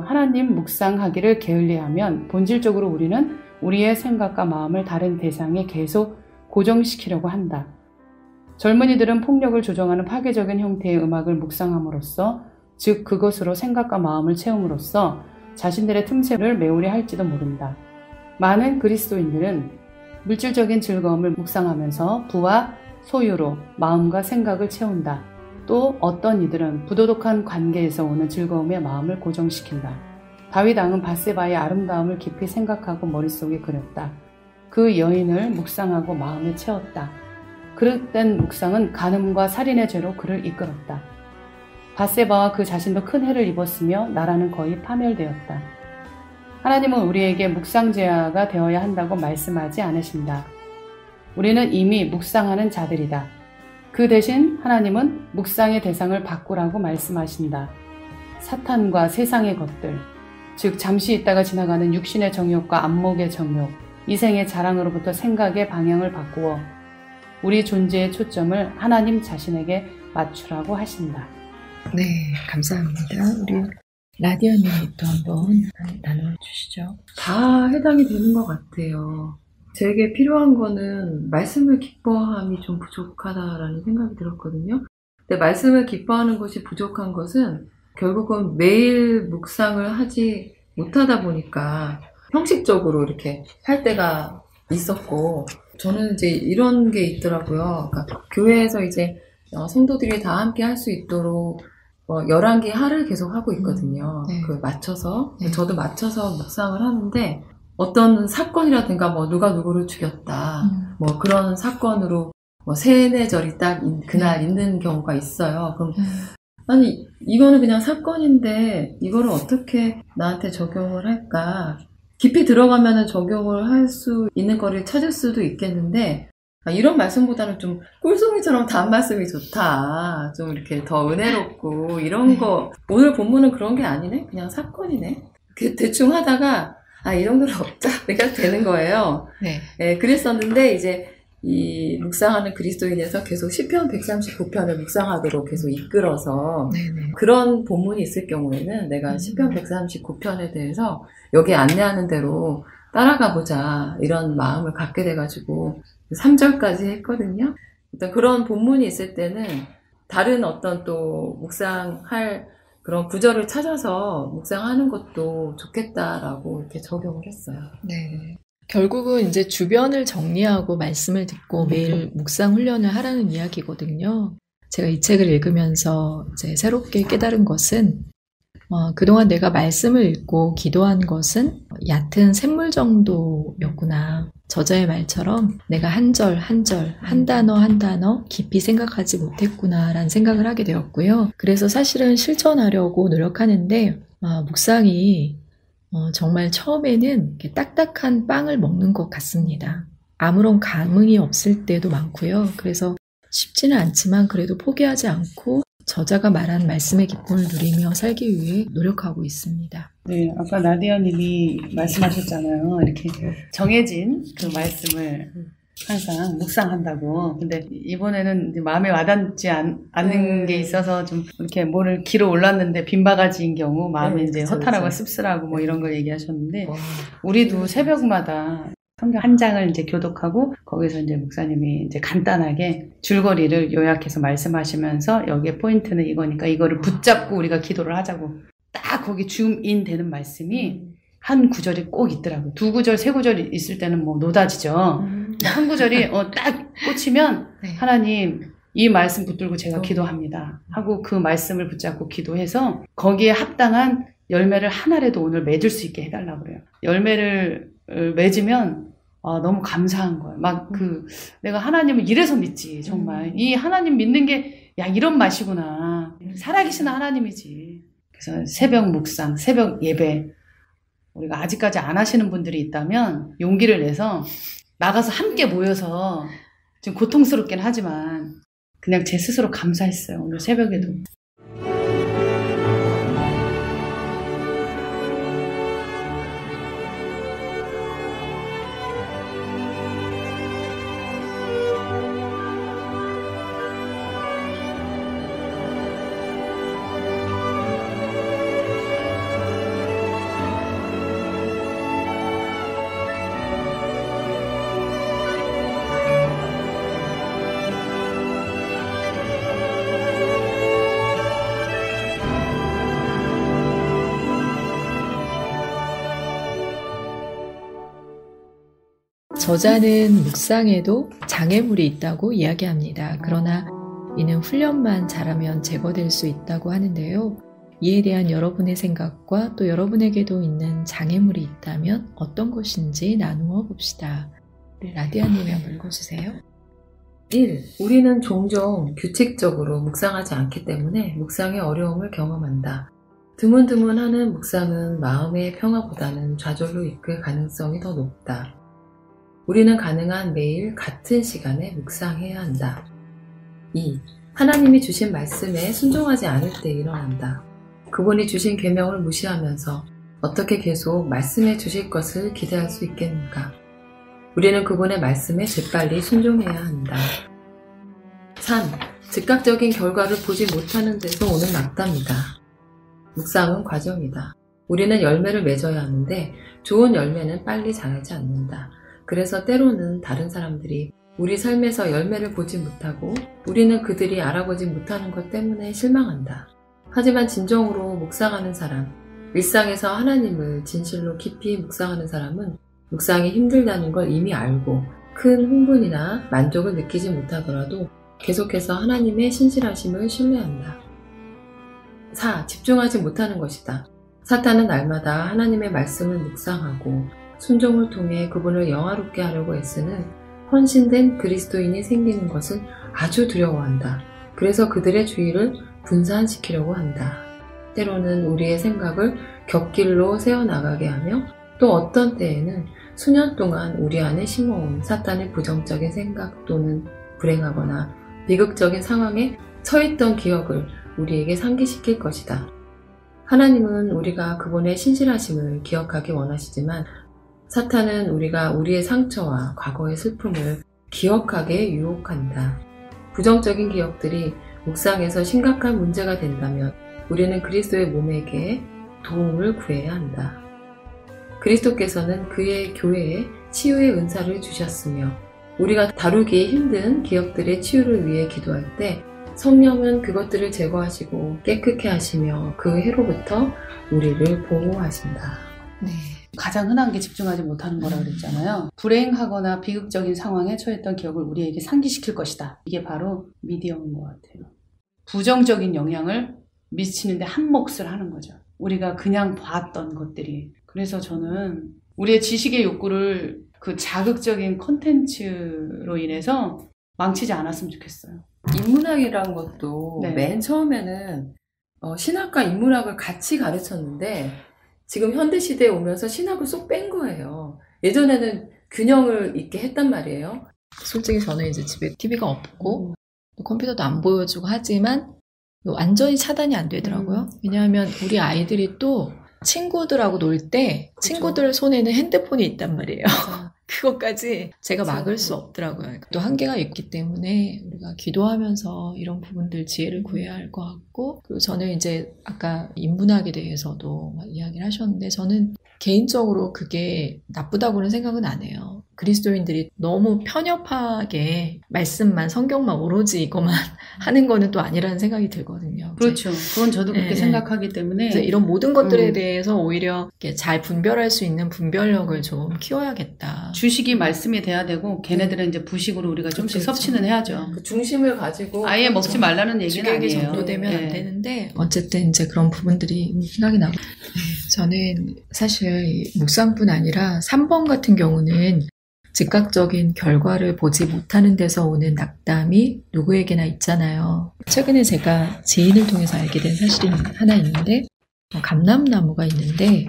B: 하나님 묵상하기를 게을리하면 본질적으로 우리는 우리의 생각과 마음을 다른 대상에 계속 고정시키려고 한다. 젊은이들은 폭력을 조정하는 파괴적인 형태의 음악을 묵상함으로써, 즉 그것으로 생각과 마음을 채움으로써 자신들의 틈새를 메우려 할지도 모른다. 많은 그리스도인들은 물질적인 즐거움을 묵상하면서 부와 소유로 마음과 생각을 채운다. 또 어떤 이들은 부도덕한 관계에서 오는 즐거움에 마음을 고정시킨다. 다윗 왕은 밧세바의 아름다움을 깊이 생각하고 머릿속에 그렸다. 그 여인을 묵상하고 마음에 채웠다. 그릇된 묵상은 간음과 살인의 죄로 그를 이끌었다. 밧세바와 그 자신도 큰 해를 입었으며 나라는 거의 파멸되었다. 하나님은 우리에게 묵상제아가 되어야 한다고 말씀하지 않으신다. 우리는 이미 묵상하는 자들이다. 그 대신 하나님은 묵상의 대상을 바꾸라고 말씀하신다. 사탄과 세상의 것들, 즉 잠시 있다가 지나가는 육신의 정욕과 안목의 정욕, 이생의 자랑으로부터 생각의 방향을 바꾸어 우리 존재의 초점을 하나님 자신에게 맞추라고 하신다.
A: 네, 감사합니다. 우리 라디아님이 또 한번 나눠주시죠.
C: 다 해당이 되는 것 같아요. 제게 필요한 거는 말씀을 기뻐함이 좀 부족하다라는 생각이 들었거든요. 근데 말씀을 기뻐하는 것이 부족한 것은 결국은 매일 묵상을 하지 못하다 보니까 형식적으로 이렇게 할 때가 있었고, 저는 이제 이런 게 있더라고요. 그러니까 교회에서 이제 성도들이 다 함께 할 수 있도록 11개 하를 계속 하고 있거든요.
A: 네.
C: 그 맞춰서.
A: 네.
C: 저도 맞춰서 묵상을 하는데, 어떤 사건이라든가 뭐 누가 누구를 죽였다, 뭐 그런 사건으로 뭐 세뇌절이 딱 그날 있는 경우가 있어요. 그럼 아니 이거는 그냥 사건인데 이거를 어떻게 나한테 적용을 할까? 깊이 들어가면은 적용을 할 수 있는 거를 찾을 수도 있겠는데, 이런 말씀보다는 좀 꿀송이처럼 단 말씀이 좋다. 좀 이렇게 더 은혜롭고 이런 거. 오늘 본문은 그런 게 아니네? 그냥 사건이네. 대충 하다가 이 정도는 없자. 내가 되는 거예요.
A: 네.
C: 네, 그랬었는데 이제 이 묵상하는 그리스도인에서 계속 시편 139편을 묵상하도록 계속 이끌어서
A: 네네.
C: 그런 본문이 있을 경우에는 내가 시편 139편에 대해서 여기 안내하는 대로 따라가 보자 이런 마음을 갖게 돼가지고 3절까지 했거든요. 어떤 그런 본문이 있을 때는 다른 어떤 또 묵상할 그런 구절을 찾아서 묵상하는 것도 좋겠다라고 이렇게 적용을 했어요.
A: 네. 결국은 이제 주변을 정리하고 말씀을 듣고 매일 묵상 훈련을 하라는 이야기거든요. 제가 이 책을 읽으면서 이제 새롭게 깨달은 것은 그동안 내가 말씀을 읽고 기도한 것은 얕은 샘물 정도였구나. 저자의 말처럼 내가 한 절 한 절, 한 단어 한 단어 깊이 생각하지 못했구나라는 생각을 하게 되었고요. 그래서 사실은 실천하려고 노력하는데 묵상이 정말 처음에는 이렇게 딱딱한 빵을 먹는 것 같습니다. 아무런 감흥이 없을 때도 많고요. 그래서 쉽지는 않지만 그래도 포기하지 않고 저자가 말한 말씀의 기쁨을 누리며 살기 위해 노력하고 있습니다.
B: 네, 아까 나디아님이 말씀하셨잖아요. 이렇게 정해진 그 말씀을 항상 묵상한다고. 근데 이번에는 이제 마음에 와닿지 않는 게 있어서 좀 이렇게 뭐를 길어 올랐는데 빈바가지인 경우 마음이 이제 허탈하고 씁쓸하고 뭐 이런 걸 얘기하셨는데, 우리도 새벽마다 성경 한 장을 이제 교독하고 거기서 이제 목사님이 이제 간단하게 줄거리를 요약해서 말씀하시면서 여기에 포인트는 이거니까 이거를 붙잡고 우리가 기도를 하자고 딱 거기 줌인 되는 말씀이 한 구절이 꼭 있더라고요. 두 구절, 세 구절 있을 때는 뭐 노다지죠. 한 구절이 딱 꽂히면
C: 네.
B: 하나님 이 말씀 붙들고 제가 기도합니다 하고 그 말씀을 붙잡고 기도해서 거기에 합당한 열매를 하나라도 오늘 맺을 수 있게 해달라고 그래요. 열매를 맺으면 너무 감사한 거예요. 막 내가 하나님을 이래서 믿지 정말. 이 하나님 믿는 게 야 이런 맛이구나. 살아계신 하나님이지. 그래서 새벽 묵상, 새벽 예배 우리가 아직까지 안 하시는 분들이 있다면 용기를 내서 나가서 함께 모여서 좀 고통스럽긴 하지만 그냥 제 스스로 감사했어요. 오늘 새벽에도.
A: 저자는 묵상에도 장애물이 있다고 이야기합니다. 그러나 이는 훈련만 잘하면 제거될 수 있다고 하는데요. 이에 대한 여러분의 생각과 또 여러분에게도 있는 장애물이 있다면 어떤 것인지 나누어 봅시다. 라디아님이 한번 읽어주세요.
C: 1. 우리는 종종 규칙적으로 묵상하지 않기 때문에 묵상의 어려움을 경험한다. 드문드문하는 묵상은 마음의 평화보다는 좌절로 이끌 가능성이 더 높다. 우리는 가능한 매일 같은 시간에 묵상해야 한다. 2. 하나님이 주신 말씀에 순종하지 않을 때 일어난다. 그분이 주신 계명을 무시하면서 어떻게 계속 말씀해 주실 것을 기대할 수 있겠는가? 우리는 그분의 말씀에 재빨리 순종해야 한다. 3. 즉각적인 결과를 보지 못하는 데서 오는 낙담이다. 묵상은 과정이다. 우리는 열매를 맺어야 하는데 좋은 열매는 빨리 자라지 않는다. 그래서 때로는 다른 사람들이 우리 삶에서 열매를 보지 못하고 우리는 그들이 알아보지 못하는 것 때문에 실망한다. 하지만 진정으로 묵상하는 사람, 일상에서 하나님을 진실로 깊이 묵상하는 사람은 묵상이 힘들다는 걸 이미 알고 큰 흥분이나 만족을 느끼지 못하더라도 계속해서 하나님의 신실하심을 신뢰한다. 4. 집중하지 못하는 것이다. 사탄은 날마다 하나님의 말씀을 묵상하고 순종을 통해 그분을 영화롭게 하려고 애쓰는 헌신된 그리스도인이 생기는 것을 아주 두려워한다. 그래서 그들의 주의를 분산시키려고 한다. 때로는 우리의 생각을 곁길로 세워나가게 하며 또 어떤 때에는 수년 동안 우리 안에 심어온 사탄의 부정적인 생각 또는 불행하거나 비극적인 상황에 처했던 기억을 우리에게 상기시킬 것이다. 하나님은 우리가 그분의 신실하심을 기억하기 원하시지만 사탄은 우리가 우리의 상처와 과거의 슬픔을 기억하게 유혹한다. 부정적인 기억들이 묵상에서 심각한 문제가 된다면 우리는 그리스도의 몸에게 도움을 구해야 한다. 그리스도께서는 그의 교회에 치유의 은사를 주셨으며 우리가 다루기 힘든 기억들의 치유를 위해 기도할 때 성령은 그것들을 제거하시고 깨끗게 하시며 그 해로부터 우리를 보호하신다.
A: 네.
B: 가장 흔한 게 집중하지 못하는 거라고 그랬잖아요. 불행하거나 비극적인 상황에 처했던 기억을 우리에게 상기시킬 것이다. 이게 바로 미디어인 것 같아요. 부정적인 영향을 미치는데 한 몫을 하는 거죠. 우리가 그냥 봤던 것들이. 그래서 저는 우리의 지식의 욕구를 그 자극적인 콘텐츠로 인해서 망치지 않았으면 좋겠어요.
C: 인문학이란 것도
B: 네.
C: 맨 처음에는 신학과 인문학을 같이 가르쳤는데 지금 현대시대에 오면서 신학을 쏙 뺀 거예요. 예전에는 균형을 있게 했단 말이에요.
A: 솔직히 저는 이제 집에 TV가 없고 컴퓨터도 안 보여주고 하지만 완전히 차단이 안 되더라고요. 왜냐하면 우리 아이들이 또 친구들하고 놀 때 친구들 손에는 핸드폰이 있단 말이에요. 그것까지 제가 막을 수 없더라고요. 또 한계가 있기 때문에 우리가 기도하면서 이런 부분들 지혜를 구해야 할 것 같고, 그리고 저는 이제 아까 인문학에 대해서도 이야기를 하셨는데 저는 개인적으로 그게 나쁘다고는 생각은 안 해요. 그리스도인들이 너무 편협하게 말씀만 성경만 오로지 이것만 하는 거는 또 아니라는 생각이 들거든요.
B: 그렇죠. 그건 저도 그렇게 생각하기 때문에
A: 이런 모든 것들에 대해서 오히려 이렇게 잘 분별할 수 있는 분별력을 좀 키워야겠다.
B: 주식이 말씀이 돼야 되고 걔네들은 이제 부식으로 우리가 좀씩 섭취는 해야죠.
C: 그 중심을 가지고
B: 아예 먹지 말라는 얘기는
A: 주객이
B: 아니에요.
A: 전도되면 안 되는데 어쨌든 이제 그런 부분들이 생각이 나고 저는 사실 묵상뿐 아니라 3번 같은 경우는 즉각적인 결과를 보지 못하는 데서 오는 낙담이 누구에게나 있잖아요. 최근에 제가 지인을 통해서 알게 된 사실이 하나 있는데 감람나무가 있는데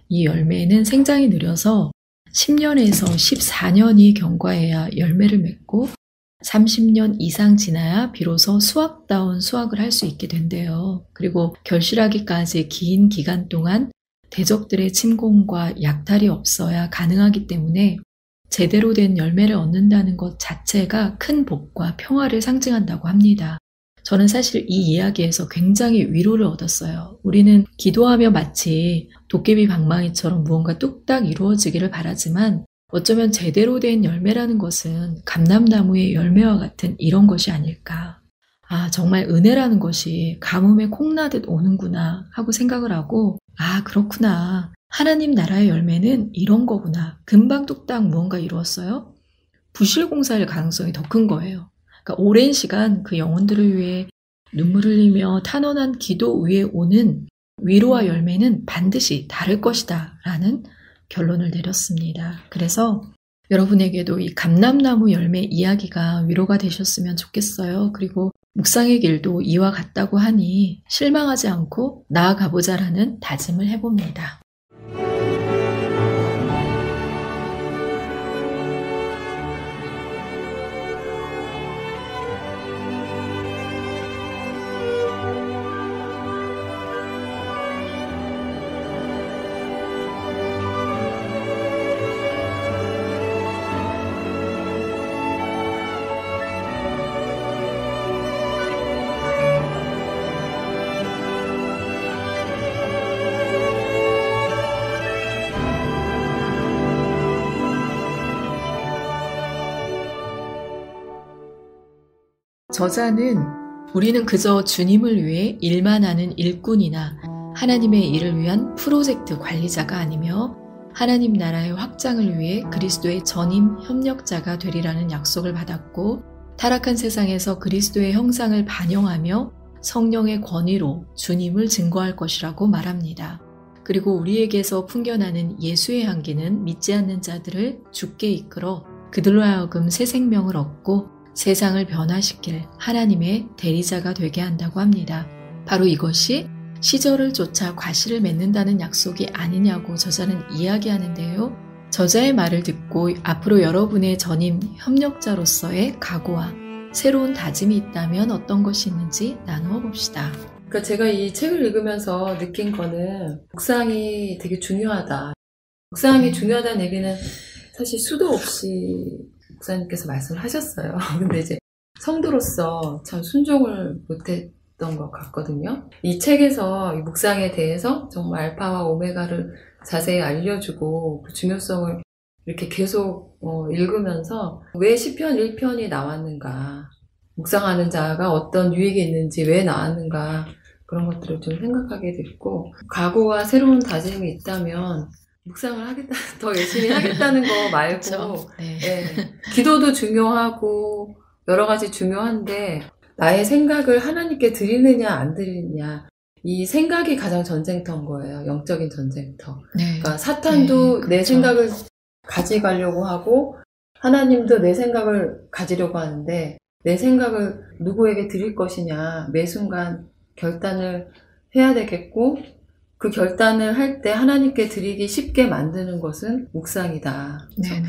A: 이 열매는 생장이 느려서 10년에서 14년이 경과해야 열매를 맺고 30년 이상 지나야 비로소 수확다운 수확을 할 수 있게 된대요. 그리고 결실하기까지 긴 기간 동안 대적들의 침공과 약탈이 없어야 가능하기 때문에 제대로 된 열매를 얻는다는 것 자체가 큰 복과 평화를 상징한다고 합니다. 저는 사실 이 이야기에서 굉장히 위로를 얻었어요. 우리는 기도하며 마치 도깨비 방망이처럼 무언가 뚝딱 이루어지기를 바라지만 어쩌면 제대로 된 열매라는 것은 감람나무의 열매와 같은 이런 것이 아닐까. 아, 정말 은혜라는 것이 가뭄에 콩나듯 오는구나 하고 생각을 하고 아, 그렇구나. 하나님 나라의 열매는 이런 거구나. 금방 뚝딱 무언가 이루었어요? 부실공사일 가능성이 더 큰 거예요. 그러니까 오랜 시간 그 영혼들을 위해 눈물을 흘리며 탄원한 기도 위에 오는 위로와 열매는 반드시 다를 것이다 라는 결론을 내렸습니다. 그래서 여러분에게도 이 감람나무 열매 이야기가 위로가 되셨으면 좋겠어요. 그리고 묵상의 길도 이와 같다고 하니 실망하지 않고 나아가보자라는 다짐을 해봅니다. 저자는 우리는 그저 주님을 위해 일만 하는 일꾼이나 하나님의 일을 위한 프로젝트 관리자가 아니며 하나님 나라의 확장을 위해 그리스도의 전임 협력자가 되리라는 약속을 받았고 타락한 세상에서 그리스도의 형상을 반영하며 성령의 권위로 주님을 증거할 것이라고 말합니다. 그리고 우리에게서 풍겨나는 예수의 향기는 믿지 않는 자들을 주께 이끌어 그들로 하여금 새 생명을 얻고 세상을 변화시킬 하나님의 대리자가 되게 한다고 합니다. 바로 이것이 시절을 쫓아 과실을 맺는다는 약속이 아니냐고 저자는 이야기하는데요. 저자의 말을 듣고 앞으로 여러분의 전임 협력자로서의 각오와 새로운 다짐이 있다면 어떤 것이 있는지 나누어 봅시다.
C: 그러니까 제가 이 책을 읽으면서 느낀 거는 묵상이 되게 중요하다. 묵상이 중요하다는 얘기는 사실 수도 없이 목사님께서 말씀을 하셨어요. 근데 이제 성도로서 참 순종을 못했던 것 같거든요. 이 책에서 이 묵상에 대해서 정말 알파와 오메가를 자세히 알려주고 그 중요성을 이렇게 계속 읽으면서 왜 시편 1편이 나왔는가, 묵상하는 자가 어떤 유익이 있는지 왜 나왔는가 그런 것들을 좀 생각하게 됐고 각오와 새로운 다짐이 있다면 묵상을 하겠다, 더 열심히 하겠다는 거 말고,
A: 그렇죠. 네.
C: 네. 기도도 중요하고, 여러 가지 중요한데, 나의 생각을 하나님께 드리느냐, 안 드리느냐, 이 생각이 가장 전쟁터인 거예요. 영적인 전쟁터.
A: 네.
C: 그러니까 사탄도
A: 네,
C: 내
A: 그렇죠.
C: 생각을 가져가려고 하고, 하나님도 내 생각을 가지려고 하는데, 내 생각을 누구에게 드릴 것이냐, 매 순간 결단을 해야 되겠고, 그 결단을 할 때 하나님께 드리기 쉽게 만드는 것은 묵상이다.
A: 네.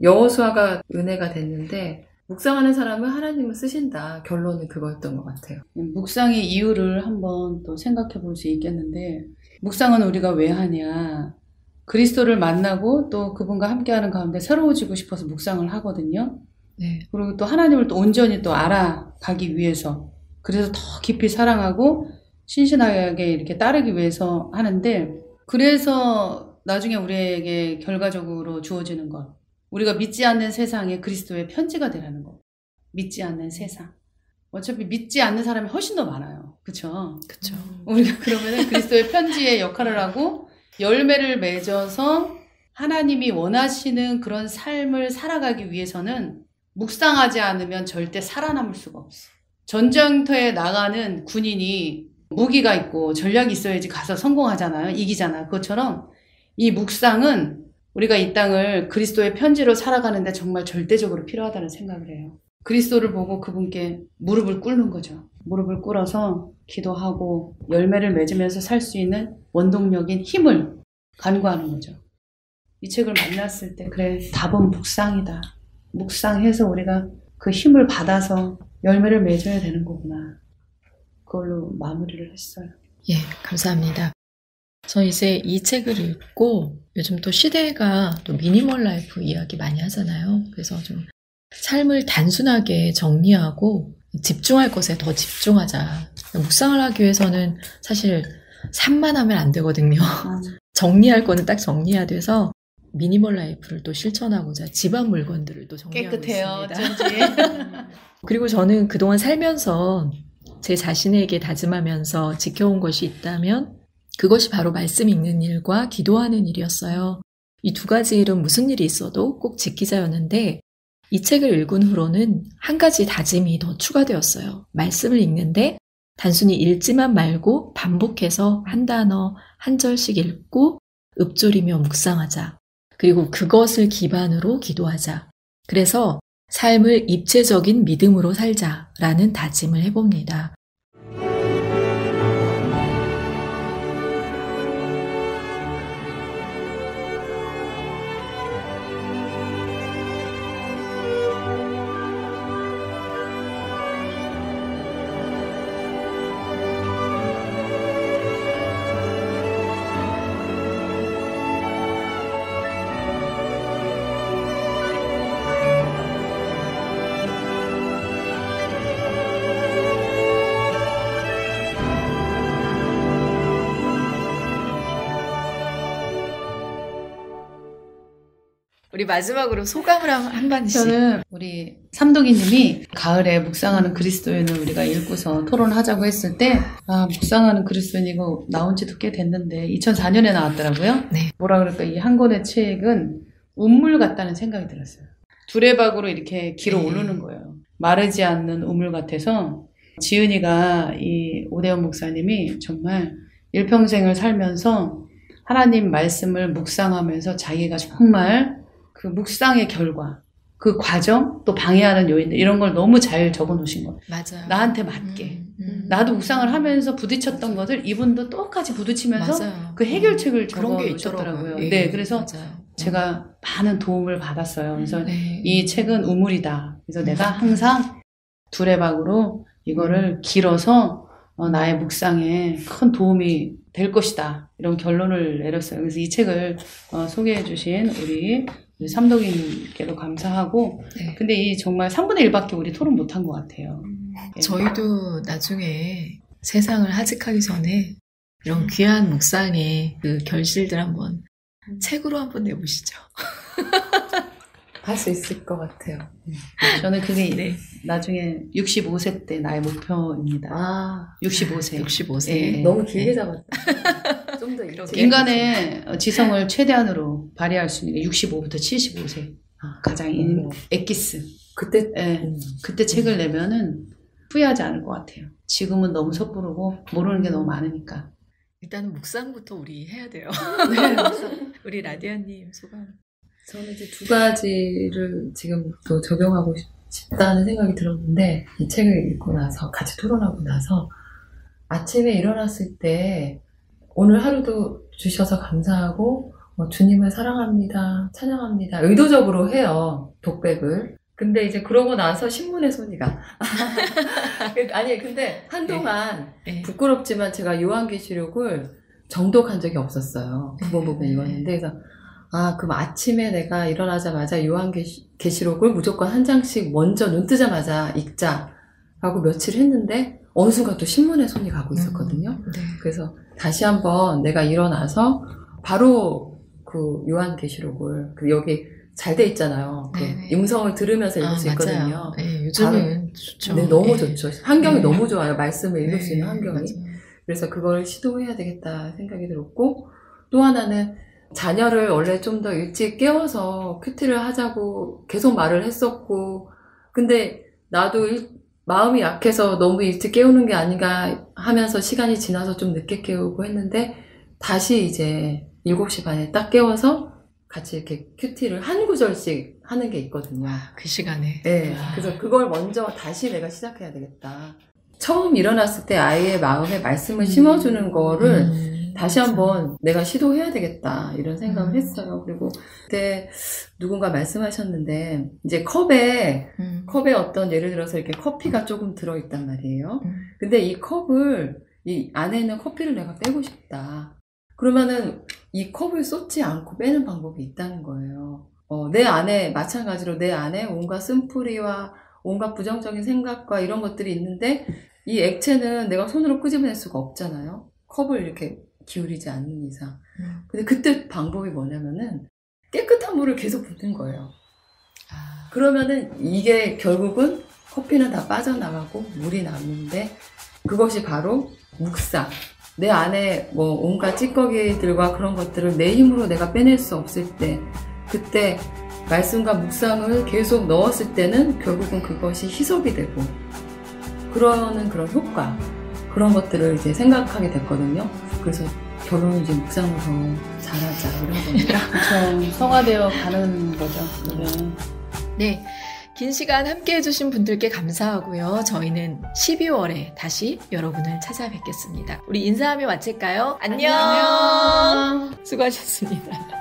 C: 여호수아가 은혜가 됐는데 묵상하는 사람은 하나님을 쓰신다. 결론은 그거였던 것 같아요.
B: 묵상의 이유를 한번 또 생각해 볼 수 있겠는데 묵상은 우리가 왜 하냐. 그리스도를 만나고 또 그분과 함께하는 가운데 새로워지고 싶어서 묵상을 하거든요.
A: 네.
B: 그리고 또 하나님을 또 온전히 또 알아가기 위해서 그래서 더 깊이 사랑하고 신신하게 이렇게 따르기 위해서 하는데 그래서 나중에 우리에게 결과적으로 주어지는 것 우리가 믿지 않는 세상에 그리스도의 편지가 되라는 거. 믿지 않는 세상. 어차피 믿지 않는 사람이 훨씬 더 많아요. 그쵸?
A: 그쵸.
B: 우리가 그러면은 그리스도의 편지의 역할을 하고 열매를 맺어서 하나님이 원하시는 그런 삶을 살아가기 위해서는 묵상하지 않으면 절대 살아남을 수가 없어. 전쟁터에 나가는 군인이 무기가 있고 전략이 있어야지 가서 성공하잖아요. 이기잖아. 그것처럼 이 묵상은 우리가 이 땅을 그리스도의 편지로 살아가는데 정말 절대적으로 필요하다는 생각을 해요. 그리스도를 보고 그분께 무릎을 꿇는 거죠. 무릎을 꿇어서 기도하고 열매를 맺으면서 살 수 있는 원동력인 힘을 간구하는 거죠. 이 책을 만났을 때 그래, 답은 묵상이다. 묵상해서 우리가 그 힘을 받아서 열매를 맺어야 되는 거구나. 그걸로 마무리를 했어요.
A: 예, 감사합니다. 저 이제 이 책을 읽고 요즘 또 시대가 또 미니멀 라이프 이야기 많이 하잖아요. 그래서 좀 삶을 단순하게 정리하고 집중할 것에 더 집중하자. 묵상을 하기 위해서는 사실 산만하면 안 되거든요. 정리할 거는 딱 정리해야 돼서 미니멀 라이프를 또 실천하고자 집안 물건들을 또 정리하고
B: 깨끗해요,
A: 있습니다. 그리고 저는 그동안 살면서 제 자신에게 다짐하면서 지켜온 것이 있다면 그것이 바로 말씀 읽는 일과 기도하는 일이었어요. 이 두 가지 일은 무슨 일이 있어도 꼭 지키자였는데 이 책을 읽은 후로는 한 가지 다짐이 더 추가되었어요. 말씀을 읽는데 단순히 읽지만 말고 반복해서 한 단어, 한 절씩 읽고 읊조리며 묵상하자. 그리고 그것을 기반으로 기도하자. 그래서 삶을 입체적인 믿음으로 살자라는 다짐을 해봅니다. 우리 마지막으로 소감을 한 마디씩.
B: 저는 우리 삼독이님이 가을에 묵상하는 그리스도인을 우리가 읽고서 토론하자고 했을 때 묵상하는 그리스도인 이거 나온 지도 꽤 됐는데 2004년에 나왔더라고요.
A: 네.
B: 뭐라 그럴까, 이 한 권의 책은 우물 같다는 생각이 들었어요. 두레박으로 이렇게 길어 오르는 거예요. 마르지 않는 우물 같아서 지은이가 이 오대원 목사님이 정말 일평생을 살면서 하나님 말씀을 묵상하면서 자기가 정말 그 묵상의 결과, 그 과정, 또 방해하는 요인들 이런 걸 너무 잘 적어 놓으신 거예요.
A: 맞아요.
B: 나한테 맞게. 나도 묵상을 하면서 부딪혔던 것을 이분도 똑같이 부딪히면서
A: 맞아요.
B: 그 해결책을 적어
A: 그런 게
B: 놓으셨더라고요.
A: 있더라고요. 예,
B: 네, 그래서
A: 맞아요.
B: 제가 많은 도움을 받았어요. 그래서
A: 네.
B: 이 책은 우물이다. 그래서 내가 항상 두레박으로 이거를 길어서 나의 묵상에 큰 도움이 될 것이다. 이런 결론을 내렸어요. 그래서 이 책을 소개해 주신 우리 삼독님께도 감사하고
A: 네.
B: 근데 이 정말 3분의 1밖에 우리 토론 못한 것 같아요.
A: 저희도 나중에 세상을 하직하기 전에 이런 귀한 묵상의 그 결실들 한번 책으로 한번 내보시죠.
C: 할 수 있을 것 같아요.
B: 저는 그게
A: 네.
B: 나중에 65세 때 나의 목표입니다. 65세.
A: 65세.
B: 네.
C: 너무 길게 잡았다. 좀 더
A: 그러게.
B: 인간의 지성을 최대한으로 발휘할 수 있는 게 65부터 75세. 가장 엑기스.
C: 그때
B: 그때 책을 내면은 후회하지 않을 것 같아요. 지금은 너무 섣부르고 모르는 게 너무 많으니까.
A: 일단은 묵상부터 우리 해야 돼요.
C: 네,
A: 우리 라디아님 소감.
C: 저는 이제 두 가지를 지금 또 적용하고 싶다는 생각이 들었는데 이 책을 읽고 나서 같이 토론하고 나서 아침에 일어났을 때 오늘 하루도 주셔서 감사하고 주님을 사랑합니다, 찬양합니다. 의도적으로 해요, 독백을. 근데 이제 그러고 나서 신문에 손이 가. 아니 근데 한동안
A: 네.
C: 부끄럽지만 제가 요한계시록을 정독한 적이 없었어요. 부분 읽었는데 그래서 그럼 아침에 내가 일어나자마자 요한계시록을 무조건 한 장씩 먼저 눈 뜨자마자 읽자라고 며칠 했는데 어느 순간 또 신문에 손이 가고 있었거든요.
A: 네.
C: 그래서 다시 한번 내가 일어나서 바로 그 요한계시록을 여기 잘 돼 있잖아요. 그
A: 네네.
C: 음성을 들으면서 읽을 수
A: 맞아요.
C: 있거든요.
A: 네, 요즘은 좋죠.
C: 네, 너무
A: 네.
C: 좋죠. 환경이
A: 네.
C: 너무 좋아요. 말씀을 읽을 수 있는 환경이.
A: 맞아요.
C: 그래서 그걸 시도해야 되겠다 생각이 들었고, 또 하나는 자녀를 원래 좀 더 일찍 깨워서 큐티를 하자고 계속 말을 했었고, 근데 나도 마음이 약해서 너무 일찍 깨우는 게 아닌가 하면서 시간이 지나서 좀 늦게 깨우고 했는데, 다시 이제 7시 반에 딱 깨워서 같이 이렇게 큐티를 한 구절씩 하는 게 있거든요.
A: 그 시간에.
C: 네, 그래서 그걸 먼저 다시 내가 시작해야 되겠다. 처음 일어났을 때 아이의 마음에 말씀을 심어주는 거를 다시 한번 내가 시도해야 되겠다 이런 생각을 했어요. 그리고 그때 누군가 말씀하셨는데 이제 컵에 어떤 예를 들어서 이렇게 커피가 조금 들어있단 말이에요. 근데 이 컵을 이 안에 있는 커피를 내가 빼고 싶다. 그러면은 이 컵을 쏟지 않고 빼는 방법이 있다는 거예요. 내 안에 마찬가지로 내 안에 온갖 쓴풀이와 온갖 부정적인 생각과 이런 것들이 있는데 이 액체는 내가 손으로 끄집어낼 수가 없잖아요. 컵을 이렇게 기울이지 않는 이상. 근데 그때 방법이 뭐냐면은 깨끗한 물을 계속 붓는 거예요. 그러면은 이게 결국은 커피는 다 빠져나가고 물이 남는데 그것이 바로 묵상. 내 안에 뭐 온갖 찌꺼기들과 그런 것들을 내 힘으로 내가 빼낼 수 없을 때 그때 말씀과 묵상을 계속 넣었을 때는 결국은 그것이 희석이 되고 그러는 그런 효과 그런 것들을 이제 생각하게 됐거든요. 그래서 결혼은 이제 묵상을 더 잘하자 이런 겁니다.
B: 그렇죠. 성화되어 가는 거죠. 네.
A: 네. 긴 시간 함께 해주신 분들께 감사하고요. 저희는 12월에 다시 여러분을 찾아뵙겠습니다. 우리 인사하며 마칠까요? 안녕! 수고하셨습니다.